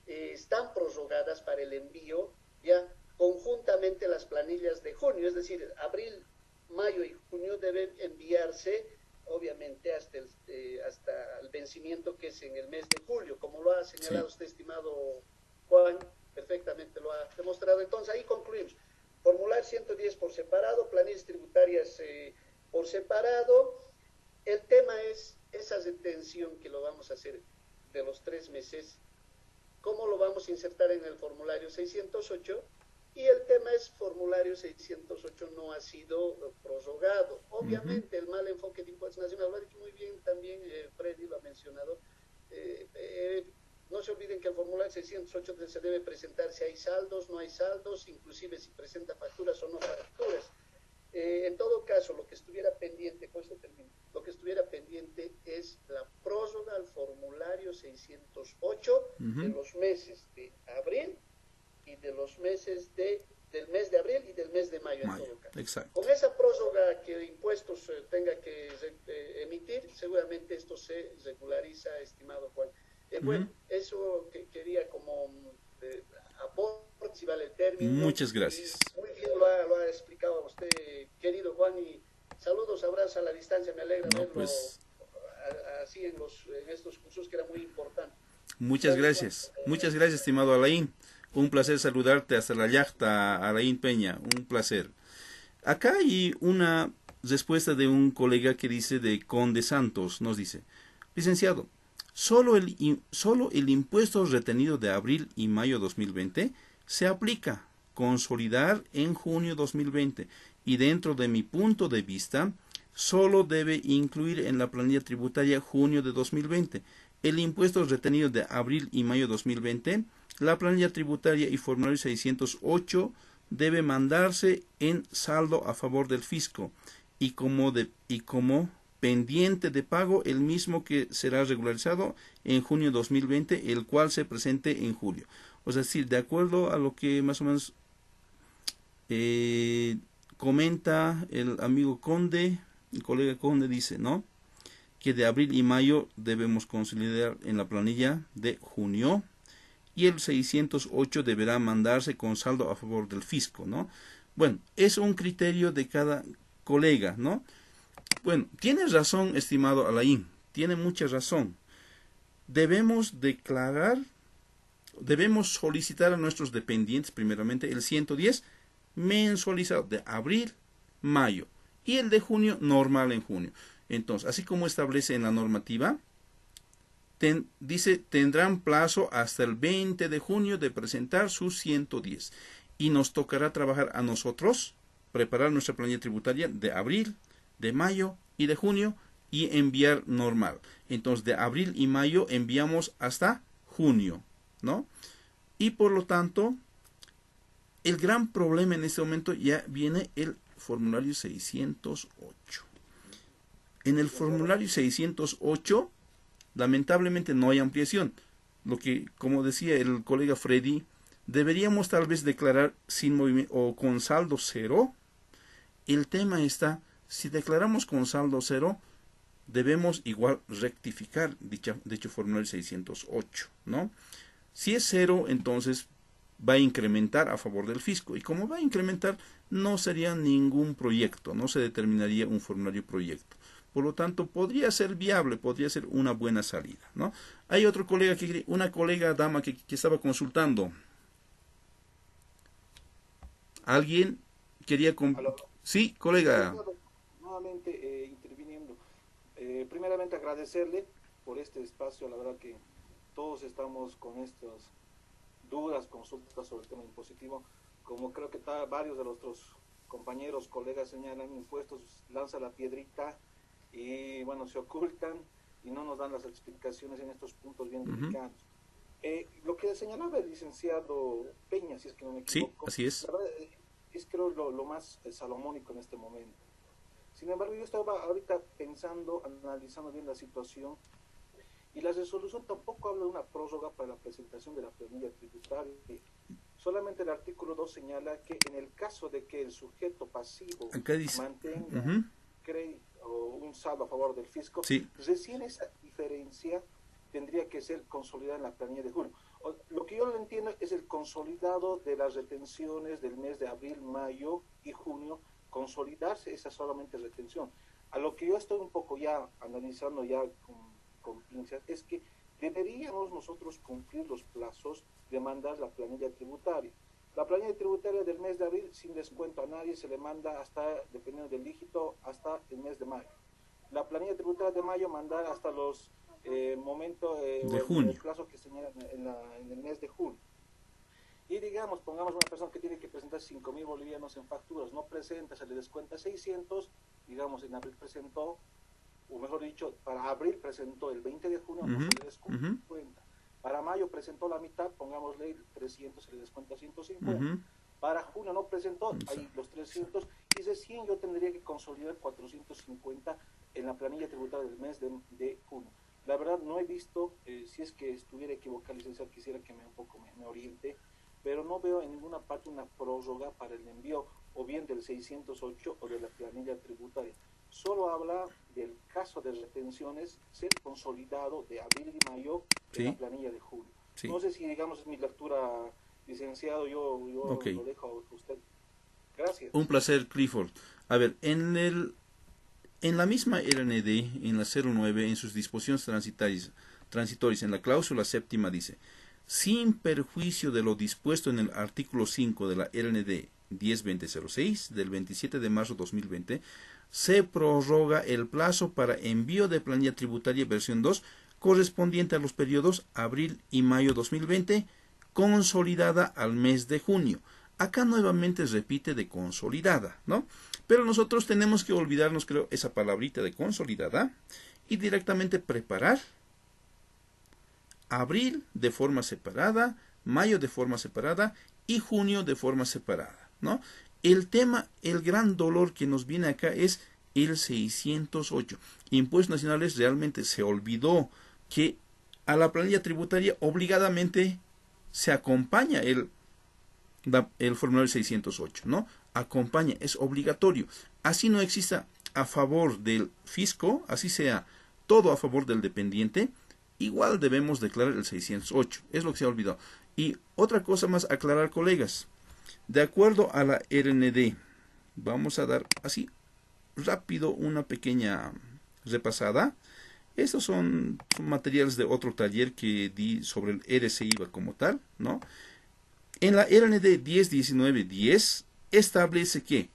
están prorrogadas para el envío ya conjuntamente las planillas de junio, es decir, abril, mayo y junio deben enviarse obviamente hasta el vencimiento, que es en el mes de julio, como lo ha señalado usted, estimado Juan, perfectamente lo ha demostrado. Entonces ahí concluimos. Formulario 110 por separado, planillas tributarias por separado. El tema es esa retención que lo vamos a hacer de los 3 meses, cómo lo vamos a insertar en el formulario 608, y el tema es formulario 608 no ha sido prorrogado. Obviamente el mal enfoque de Impuestos Nacionales, lo ha dicho muy bien también Freddy, lo ha mencionado. No se olviden que el formulario 608 se debe presentar si hay saldos, no hay saldos, inclusive si presenta facturas o no facturas. En todo caso, lo que estuviera pendiente, con esto termino, lo que estuviera pendiente es la prórroga al formulario 608 de los meses de abril y de los meses del mes de abril y del mes de mayo, en todo caso. Exacto. Con esa prórroga que Impuestos tenga que emitir, seguramente esto se regulariza, estimado Juan. Bueno, eso que quería como aporte, si vale el término. Muchas gracias. Muy bien lo ha explicado usted, querido Juan, y saludos, abrazos a la distancia, me alegra verlo así en estos cursos, que era muy importante. Muchas gracias, estimado Alain. Un placer saludarte hasta la yachta, Alain Peña, un placer. Acá hay una respuesta de un colega que dice, de Conde Santos, nos dice: licenciado, solo el impuesto retenido de abril y mayo 2020 se aplica, consolidar en junio 2020, y dentro de mi punto de vista, solo debe incluir en la planilla tributaria junio de 2020. El impuesto retenido de abril y mayo 2020, la planilla tributaria y formulario 608 debe mandarse en saldo a favor del fisco, y como pendiente de pago, el mismo que será regularizado en junio de 2020, el cual se presente en julio. O sea, decir, de acuerdo a lo que más o menos comenta el amigo Conde, el colega Conde dice, ¿no?, que de abril y mayo debemos consolidar en la planilla de junio, y el 608 deberá mandarse con saldo a favor del fisco, ¿no? Bueno, es un criterio de cada colega, ¿no? Bueno, tienes razón, estimado Alain, tiene mucha razón. Debemos declarar, debemos solicitar a nuestros dependientes, primeramente, el 110 mensualizado de abril, mayo, y el de junio normal en junio. Entonces, así como establece en la normativa, dice, tendrán plazo hasta el 20 de junio de presentar sus 110. Y nos tocará trabajar a nosotros, preparar nuestra planilla tributaria de abril, de mayo y de junio, y enviar normal. Entonces, de abril y mayo enviamos hasta junio, ¿no? Y por lo tanto, el gran problema en este momento ya viene el formulario 608. En el formulario 608, lamentablemente no hay ampliación. Lo que, como decía el colega Freddy, deberíamos tal vez declarar sin movimiento o con saldo cero. El tema está, si declaramos con saldo cero, debemos igual rectificar dicho formulario 608, ¿no? Si es cero, entonces va a incrementar a favor del fisco. Y como va a incrementar, no sería ningún proyecto, no se determinaría un formulario proyecto. Por lo tanto, podría ser viable, podría ser una buena salida, ¿no? Hay otro colega, una colega dama que estaba consultando. ¿Alguien quería... Sí, colega. Nuevamente interviniendo. Primeramente agradecerle por este espacio. La verdad que todos estamos con estas dudas, consultas sobre el tema impositivo. Como creo que varios de nuestros compañeros, colegas señalan, impuestos lanza la piedrita y bueno, se ocultan y no nos dan las explicaciones en estos puntos bien delicados. Lo que señalaba el licenciado Peña, si es que no me equivoco, sí, así es. La verdad, es creo lo más salomónico en este momento. Sin embargo, yo estaba ahorita pensando, analizando bien la situación, y la resolución tampoco habla de una prórroga para la presentación de la planilla tributaria. Solamente el artículo 2 señala que en el caso de que el sujeto pasivo mantenga crédito o un saldo a favor del fisco, recién esa diferencia tendría que ser consolidada en la planilla de julio. Lo que yo no entiendo es el consolidado de las retenciones del mes de abril, mayo y junio, consolidarse esa solamente retención. A lo que yo estoy un poco ya analizando ya con pinzas es que deberíamos nosotros cumplir los plazos de mandar la planilla tributaria. La planilla tributaria del mes de abril, sin descuento a nadie, se le manda hasta, dependiendo del dígito, hasta el mes de mayo. La planilla tributaria de mayo, mandar hasta los momentos de junio, el plazo que señala en el mes de junio. Y digamos, pongamos una persona que tiene que presentar 5.000 bolivianos en facturas, no presenta, se le descuenta 600, digamos, en abril presentó, o mejor dicho, para abril presentó el 20 de junio, no se le descuenta. Para mayo presentó la mitad, pongámosle 300, se le descuenta 150. Para junio no presentó, hay los 300, y recién yo tendría que consolidar 450 en la planilla tributaria del mes de junio. La verdad no he visto, si es que estuviera equivocado, licenciado, quisiera que me oriente, pero no veo en ninguna parte una prórroga para el envío o bien del 608 o de la planilla tributaria. Solo habla del caso de retenciones ser consolidado de abril y mayo en la planilla de julio. No sé si, digamos, es mi lectura, licenciado, yo lo dejo a usted. Gracias. Un placer, Clifford. A ver, en la misma RND, en la 09, en sus disposiciones transitorias, en la cláusula séptima dice: sin perjuicio de lo dispuesto en el artículo 5 de la RND 10-2006 del 27 de marzo de 2020, se prorroga el plazo para envío de planilla tributaria versión 2 correspondiente a los periodos abril y mayo 2020, consolidada al mes de junio. Acá nuevamente repite de consolidada, ¿no? Pero nosotros tenemos que olvidarnos, creo, esa palabrita de consolidada y directamente preparar abril de forma separada, mayo de forma separada y junio de forma separada, ¿no? El tema, el gran dolor que nos viene acá es el 608. Impuestos Nacionales realmente se olvidó que a la planilla tributaria obligadamente se acompaña el formulario 608, ¿no? Acompaña, es obligatorio. Así no exista a favor del fisco, así sea todo a favor del dependiente, igual debemos declarar el 608. Es lo que se ha olvidado. Y otra cosa más aclarar, colegas. De acuerdo a la RND, vamos a dar así rápido una pequeña repasada. Estos son materiales de otro taller que di sobre el RCIVA como tal, ¿no? En la RND 101910 establece que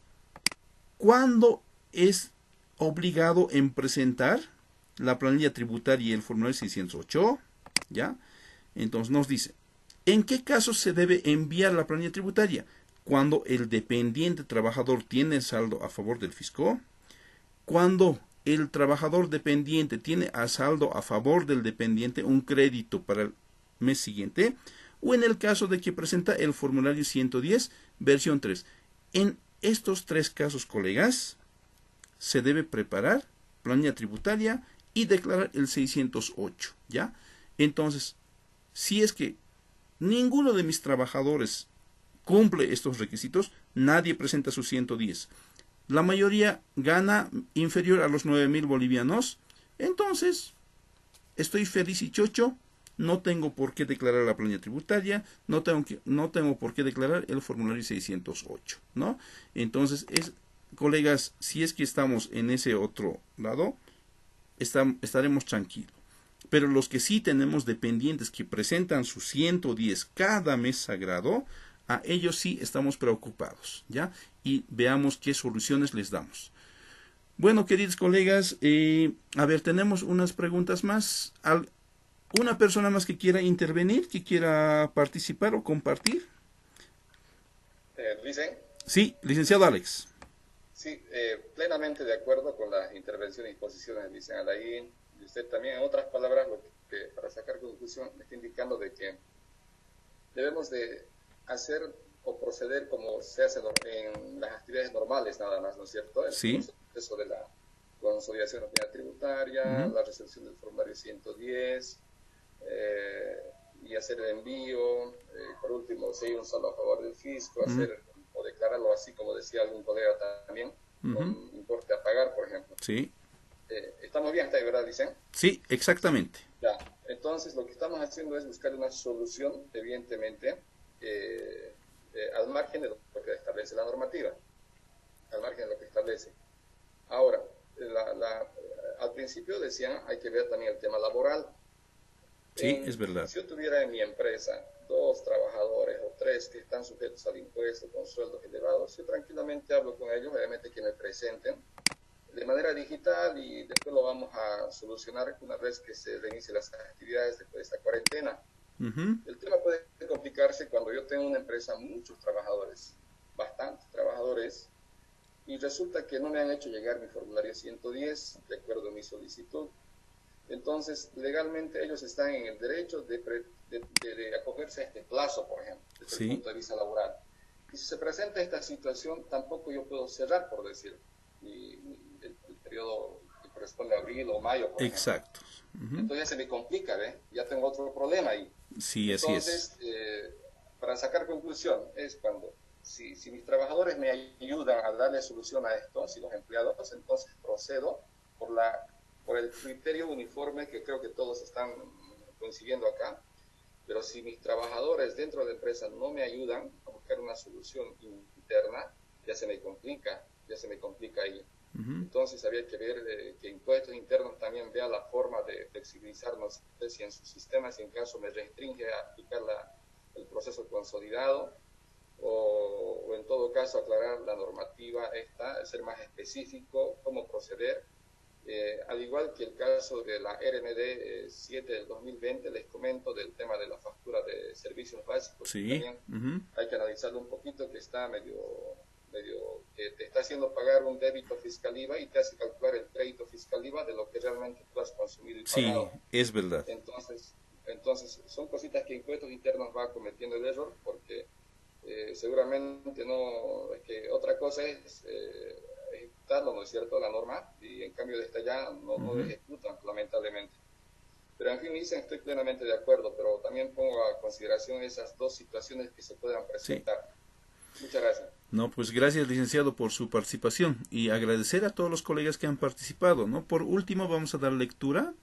cuando es obligado en presentar la planilla tributaria y el formulario 608, ¿ya? Entonces nos dice, ¿en qué casos se debe enviar la planilla tributaria? Cuando el dependiente trabajador tiene saldo a favor del fisco, cuando el trabajador dependiente tiene a saldo a favor del dependiente un crédito para el mes siguiente, o en el caso de que presenta el formulario 110, versión 3. En estos tres casos, colegas, se debe preparar planilla tributaria y declarar el 608, ¿ya? Entonces, si es que ninguno de mis trabajadores cumple estos requisitos, nadie presenta su 110. La mayoría gana inferior a los 9.000 bolivianos, entonces estoy feliz y chocho, no tengo por qué declarar la planilla tributaria, no tengo por qué declarar el formulario 608, ¿no? Entonces, colegas, si es que estamos en ese otro lado, estaremos tranquilos. Pero los que sí tenemos dependientes que presentan su 110 cada mes sagrado, a ellos sí estamos preocupados, ¿ya? Y veamos qué soluciones les damos. Bueno, queridos colegas, a ver, tenemos unas preguntas más. ¿Una persona más que quiera intervenir, que quiera participar o compartir? ¿Licen? Sí, licenciado Alex. Sí, plenamente de acuerdo con las intervenciones y posiciones del licenciado Alain. Y usted también, en otras palabras, lo que para sacar conclusión, me está indicando de que debemos de hacer o proceder como se hace en las actividades normales nada más, ¿no es cierto? El proceso de la consolidación de la planilla tributaria, la resolución del formulario 110, y hacer el envío, por último, si hay un saldo a favor del fisco, hacer o declararlo así, como decía algún colega también, con importe a pagar, por ejemplo. Sí. ¿Estamos bien hasta ahí, verdad, dicen? Sí, exactamente. Ya, entonces lo que estamos haciendo es buscar una solución, evidentemente, al margen de lo que establece la normativa, al margen de lo que establece. Ahora, al principio decían, hay que ver también el tema laboral. Sí, es verdad. Si yo tuviera en mi empresa 2 trabajadores o 3 que están sujetos al impuesto con sueldos elevados, yo tranquilamente hablo con ellos, obviamente que me presenten de manera digital y después lo vamos a solucionar una vez que se reinicien las actividades después de esta cuarentena. El tema puede complicarse cuando yo tengo una empresa, muchos trabajadores, bastantes trabajadores, y resulta que no me han hecho llegar mi formulario 110 de acuerdo a mi solicitud. Entonces, legalmente ellos están en el derecho de acogerse a este plazo, por ejemplo, desde el punto de vista laboral. Y si se presenta esta situación, tampoco yo puedo cerrar, por decir, el periodo que corresponde a abril o mayo, por Exacto. Entonces ya se me complica, ¿ves? Ya tengo otro problema ahí. Sí, así Entonces, para sacar conclusión, es cuando, si mis trabajadores me ayudan a darle solución a esto, si los empleados, entonces procedo por el criterio uniforme que creo que todos están coincidiendo acá. Pero si mis trabajadores dentro de la empresa no me ayudan a buscar una solución interna, ya se me complica ahí. Entonces había que ver que Impuestos Internos también vea la forma de flexibilizar, no sé si en sus sistemas, si en caso me restringe a aplicar el proceso consolidado, o en todo caso aclarar la normativa ser más específico, cómo proceder. Al igual que el caso de la RND 7 del 2020, les comento del tema de la factura de servicios básicos. Sí. También hay que analizarlo un poquito, que está medio que te está haciendo pagar un débito fiscal IVA y te hace calcular el crédito fiscal IVA de lo que realmente tú has consumido y pagado. Sí, es verdad. Entonces son cositas que Impuestos Internos va cometiendo el error, porque seguramente no, es que otra cosa es ejecutarlo, ¿no es cierto?, la norma, y en cambio de esta ya no lo ejecutan, lamentablemente. Pero en fin, dicen, estoy plenamente de acuerdo, pero también pongo a consideración esas dos situaciones que se puedan presentar. Sí. Muchas gracias. No, pues gracias, licenciado, por su participación y agradecer a todos los colegas que han participado, ¿no? Por último, vamos a dar lectura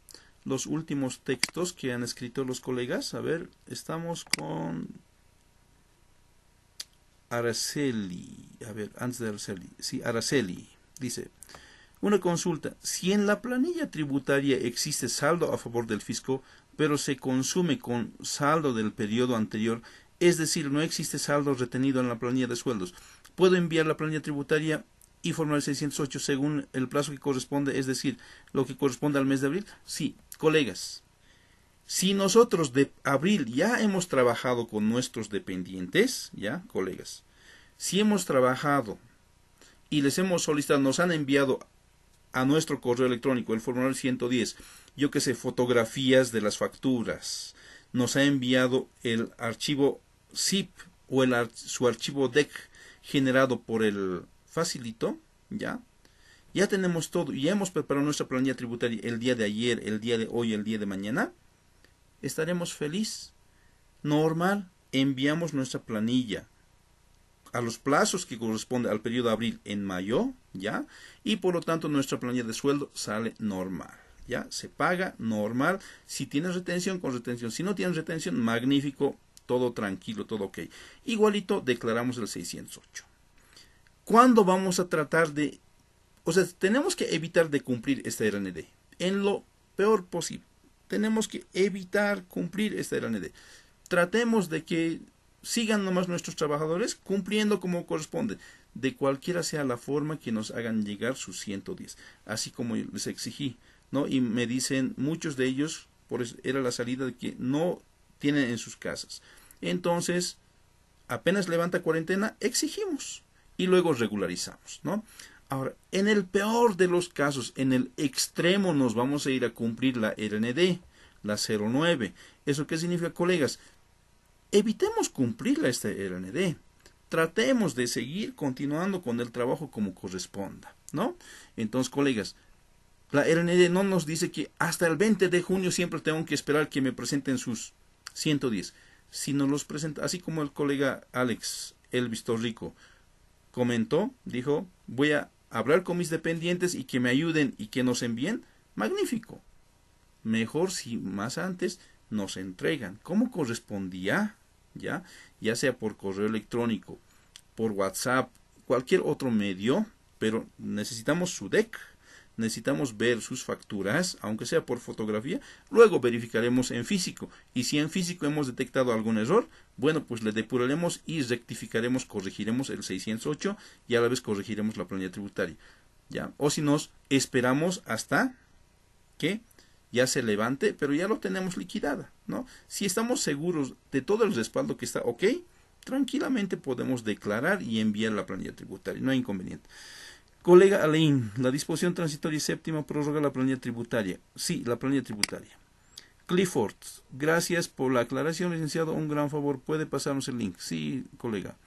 los últimos textos que han escrito los colegas. A ver, estamos con Araceli. A ver, antes de Araceli. Sí, Araceli. Dice, una consulta. Si en la planilla tributaria existe saldo a favor del fisco, pero se consume con saldo del periodo anterior, es decir, no existe saldo retenido en la planilla de sueldos, ¿puedo enviar la planilla tributaria y formar el 608 según el plazo que corresponde, es decir, lo que corresponde al mes de abril? Sí, colegas. Si nosotros de abril ya hemos trabajado con nuestros dependientes, ya, colegas, si hemos trabajado y les hemos solicitado, nos han enviado a nuestro correo electrónico el formulario 110, yo que sé, fotografías de las facturas, nos ha enviado el archivo zip o su archivo DEC generado por el facilito, ya tenemos todo, ya hemos preparado nuestra planilla tributaria el día de ayer, el día de hoy, el día de mañana, estaremos felices. Normal, enviamos nuestra planilla a los plazos que corresponde al periodo de abril en mayo, ya, y por lo tanto nuestra planilla de sueldo sale normal, ya, se paga normal. Si tienes retención, con retención; si no tienes retención, magnífico, todo tranquilo, todo ok. Igualito declaramos el 608. ¿Cuándo vamos a tratar de, o sea, tenemos que evitar de cumplir este RND en lo peor posible? Tenemos que evitar cumplir este RND. Tratemos de que sigan nomás nuestros trabajadores cumpliendo como corresponde, de cualquiera sea la forma que nos hagan llegar sus 110, así como les exigí, ¿no? Y me dicen muchos de ellos, por eso era la salida, de que no tienen en sus casas. Entonces, apenas levanta cuarentena, exigimos y luego regularizamos, ¿no? Ahora, en el peor de los casos, en el extremo, nos vamos a ir a cumplir la RND, la 09. ¿Eso qué significa, colegas? Evitemos cumplirla esta RND. Tratemos de seguir continuando con el trabajo como corresponda, ¿no? Entonces, colegas, la RND no nos dice que hasta el 20 de junio siempre tengo que esperar que me presenten sus 110. Si nos los presenta, así como el colega Alex Elvis Torrico comentó, dijo, voy a hablar con mis dependientes y que me ayuden y que nos envíen, magnífico. Mejor si más antes nos entregan como correspondía, ya sea por correo electrónico, por WhatsApp, cualquier otro medio, pero necesitamos su DEC, necesitamos ver sus facturas, aunque sea por fotografía, luego verificaremos en físico, y si en físico hemos detectado algún error, bueno, pues le depuraremos y rectificaremos, corregiremos el 608 y a la vez corregiremos la planilla tributaria, ¿ya? O si nos esperamos hasta que ya se levante, pero ya lo tenemos liquidada, ¿no? Si estamos seguros de todo el respaldo que está ok, tranquilamente podemos declarar y enviar la planilla tributaria, no hay inconveniente. Colega Alain, la disposición transitoria y séptima prorroga la planilla tributaria. Sí, la planilla tributaria. Clifford, gracias por la aclaración, licenciado, un gran favor, puede pasarnos el link. Sí, colega.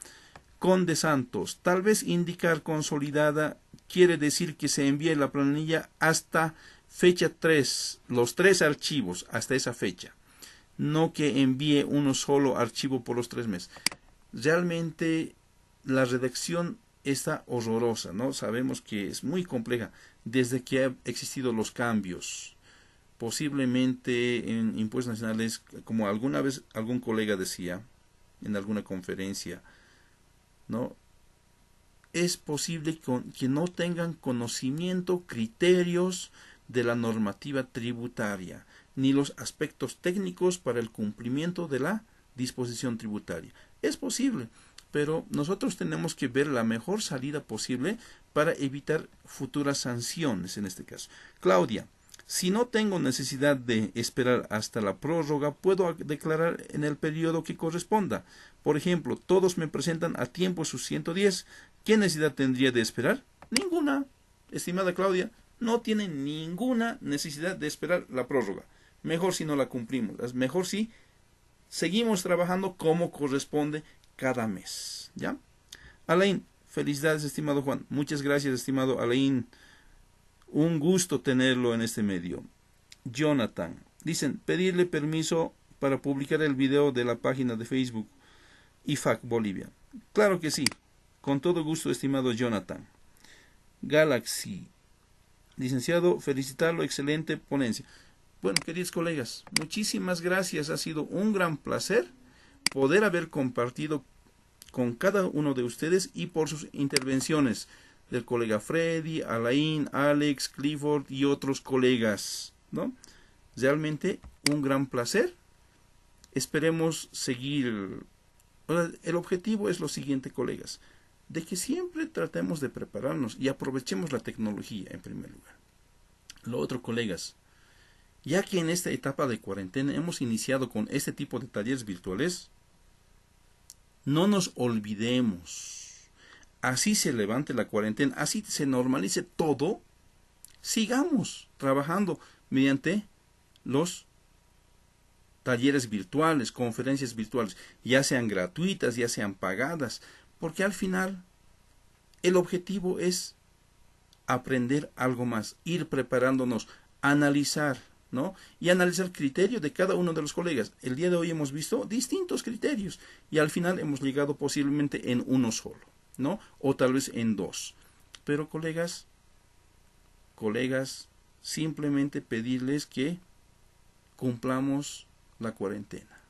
Conde Santos, tal vez indicar consolidada quiere decir que se envíe la planilla hasta fecha 3, los 3 archivos hasta esa fecha, no que envíe uno solo archivo por los 3 meses. Realmente la redacción está horrorosa, ¿no? Sabemos que es muy compleja desde que han existido los cambios. Posiblemente en impuestos nacionales, como alguna vez algún colega decía en alguna conferencia, ¿no? Es posible que no tengan conocimiento, criterios de la normativa tributaria, ni los aspectos técnicos para el cumplimiento de la disposición tributaria. Es posible, pero nosotros tenemos que ver la mejor salida posible para evitar futuras sanciones en este caso. Claudia, si no tengo necesidad de esperar hasta la prórroga, puedo declarar en el periodo que corresponda. Por ejemplo, todos me presentan a tiempo sus 110. ¿Qué necesidad tendría de esperar? Ninguna, estimada Claudia, no tiene ninguna necesidad de esperar la prórroga. Mejor si no la cumplimos, mejor si seguimos trabajando como corresponde cada mes, ¿ya? Alain, Felicidades, estimado Juan. Muchas gracias, estimado Alain. Un gusto tenerlo en este medio. Jonathan. Dicen, pedirle permiso para publicar el video de la página de Facebook IFAC Bolivia. Claro que sí. Con todo gusto, estimado Jonathan. Galaxy. Licenciado, felicitarlo, excelente ponencia. Bueno, queridos colegas, muchísimas gracias. Ha sido un gran placer poder haber compartido con cada uno de ustedes y por sus intervenciones del colega Freddy, Alain, Alex, Clifford y otros colegas, ¿no? Realmente un gran placer. Esperemos seguir. El objetivo es lo siguiente, colegas, de que siempre tratemos de prepararnos y aprovechemos la tecnología en primer lugar. Lo otro, colegas, ya que en esta etapa de cuarentena hemos iniciado con este tipo de talleres virtuales, no nos olvidemos, así se levante la cuarentena, así se normalice todo, sigamos trabajando mediante los talleres virtuales, conferencias virtuales, ya sean gratuitas, ya sean pagadas, porque al final el objetivo es aprender algo más, ir preparándonos, analizar, ¿no? Y analizar el criterio de cada uno de los colegas. El día de hoy hemos visto distintos criterios y al final hemos llegado posiblemente en uno solo, ¿no? O tal vez en dos. Pero colegas, simplemente pedirles que cumplamos la cuarentena.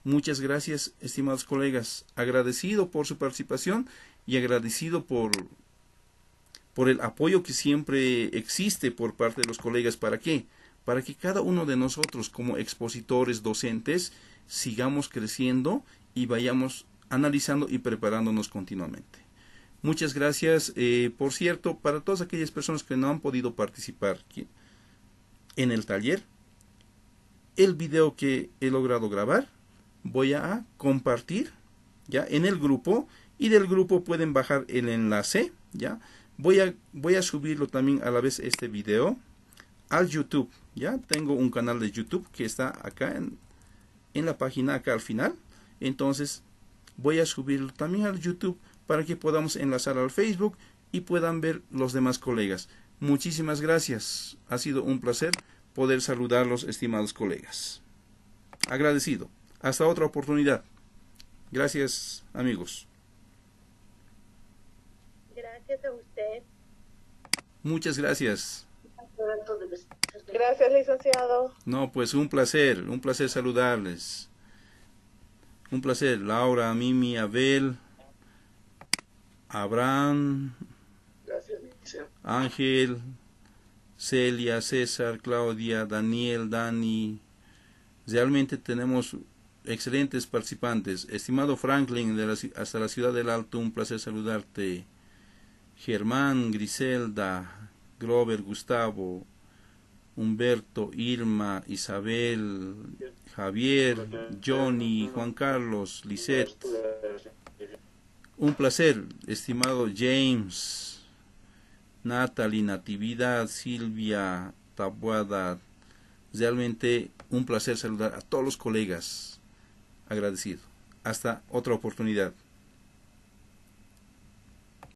Muchas gracias, estimados colegas. Agradecido por su participación y agradecido por el apoyo que siempre existe por parte de los colegas. ¿Para qué? Para que cada uno de nosotros como expositores, docentes, sigamos creciendo y vayamos analizando y preparándonos continuamente. Muchas gracias. Por cierto, para todas aquellas personas que no han podido participar en el taller, el video que he logrado grabar voy a compartir ya en el grupo, y del grupo pueden bajar el enlace, ya. Voy a subirlo también a la vez este video al YouTube, ya. Tengo un canal de YouTube que está acá en la página, acá al final. Entonces voy a subirlo también al YouTube para que podamos enlazar al Facebook y puedan ver los demás colegas. Muchísimas gracias. Ha sido un placer poder saludarlos, estimados colegas. Agradecido. Hasta otra oportunidad. Gracias, amigos. Gracias a usted. Muchas gracias. Gracias, licenciado. No, pues un placer saludarles. Un placer. Laura, Mimi, Abel, Abraham, Ángel, Celia, César, Claudia, Daniel, Dani. Realmente tenemos excelentes participantes. Estimado Franklin, hasta la ciudad del Alto, un placer saludarte. Germán, Griselda, Grover, Gustavo, Humberto, Irma, Isabel, Javier, Johnny, Juan Carlos, Lisette. Un placer, estimado James, Natalie, Natividad, Silvia, Tabuada. Realmente un placer saludar a todos los colegas. Agradecido. Hasta otra oportunidad.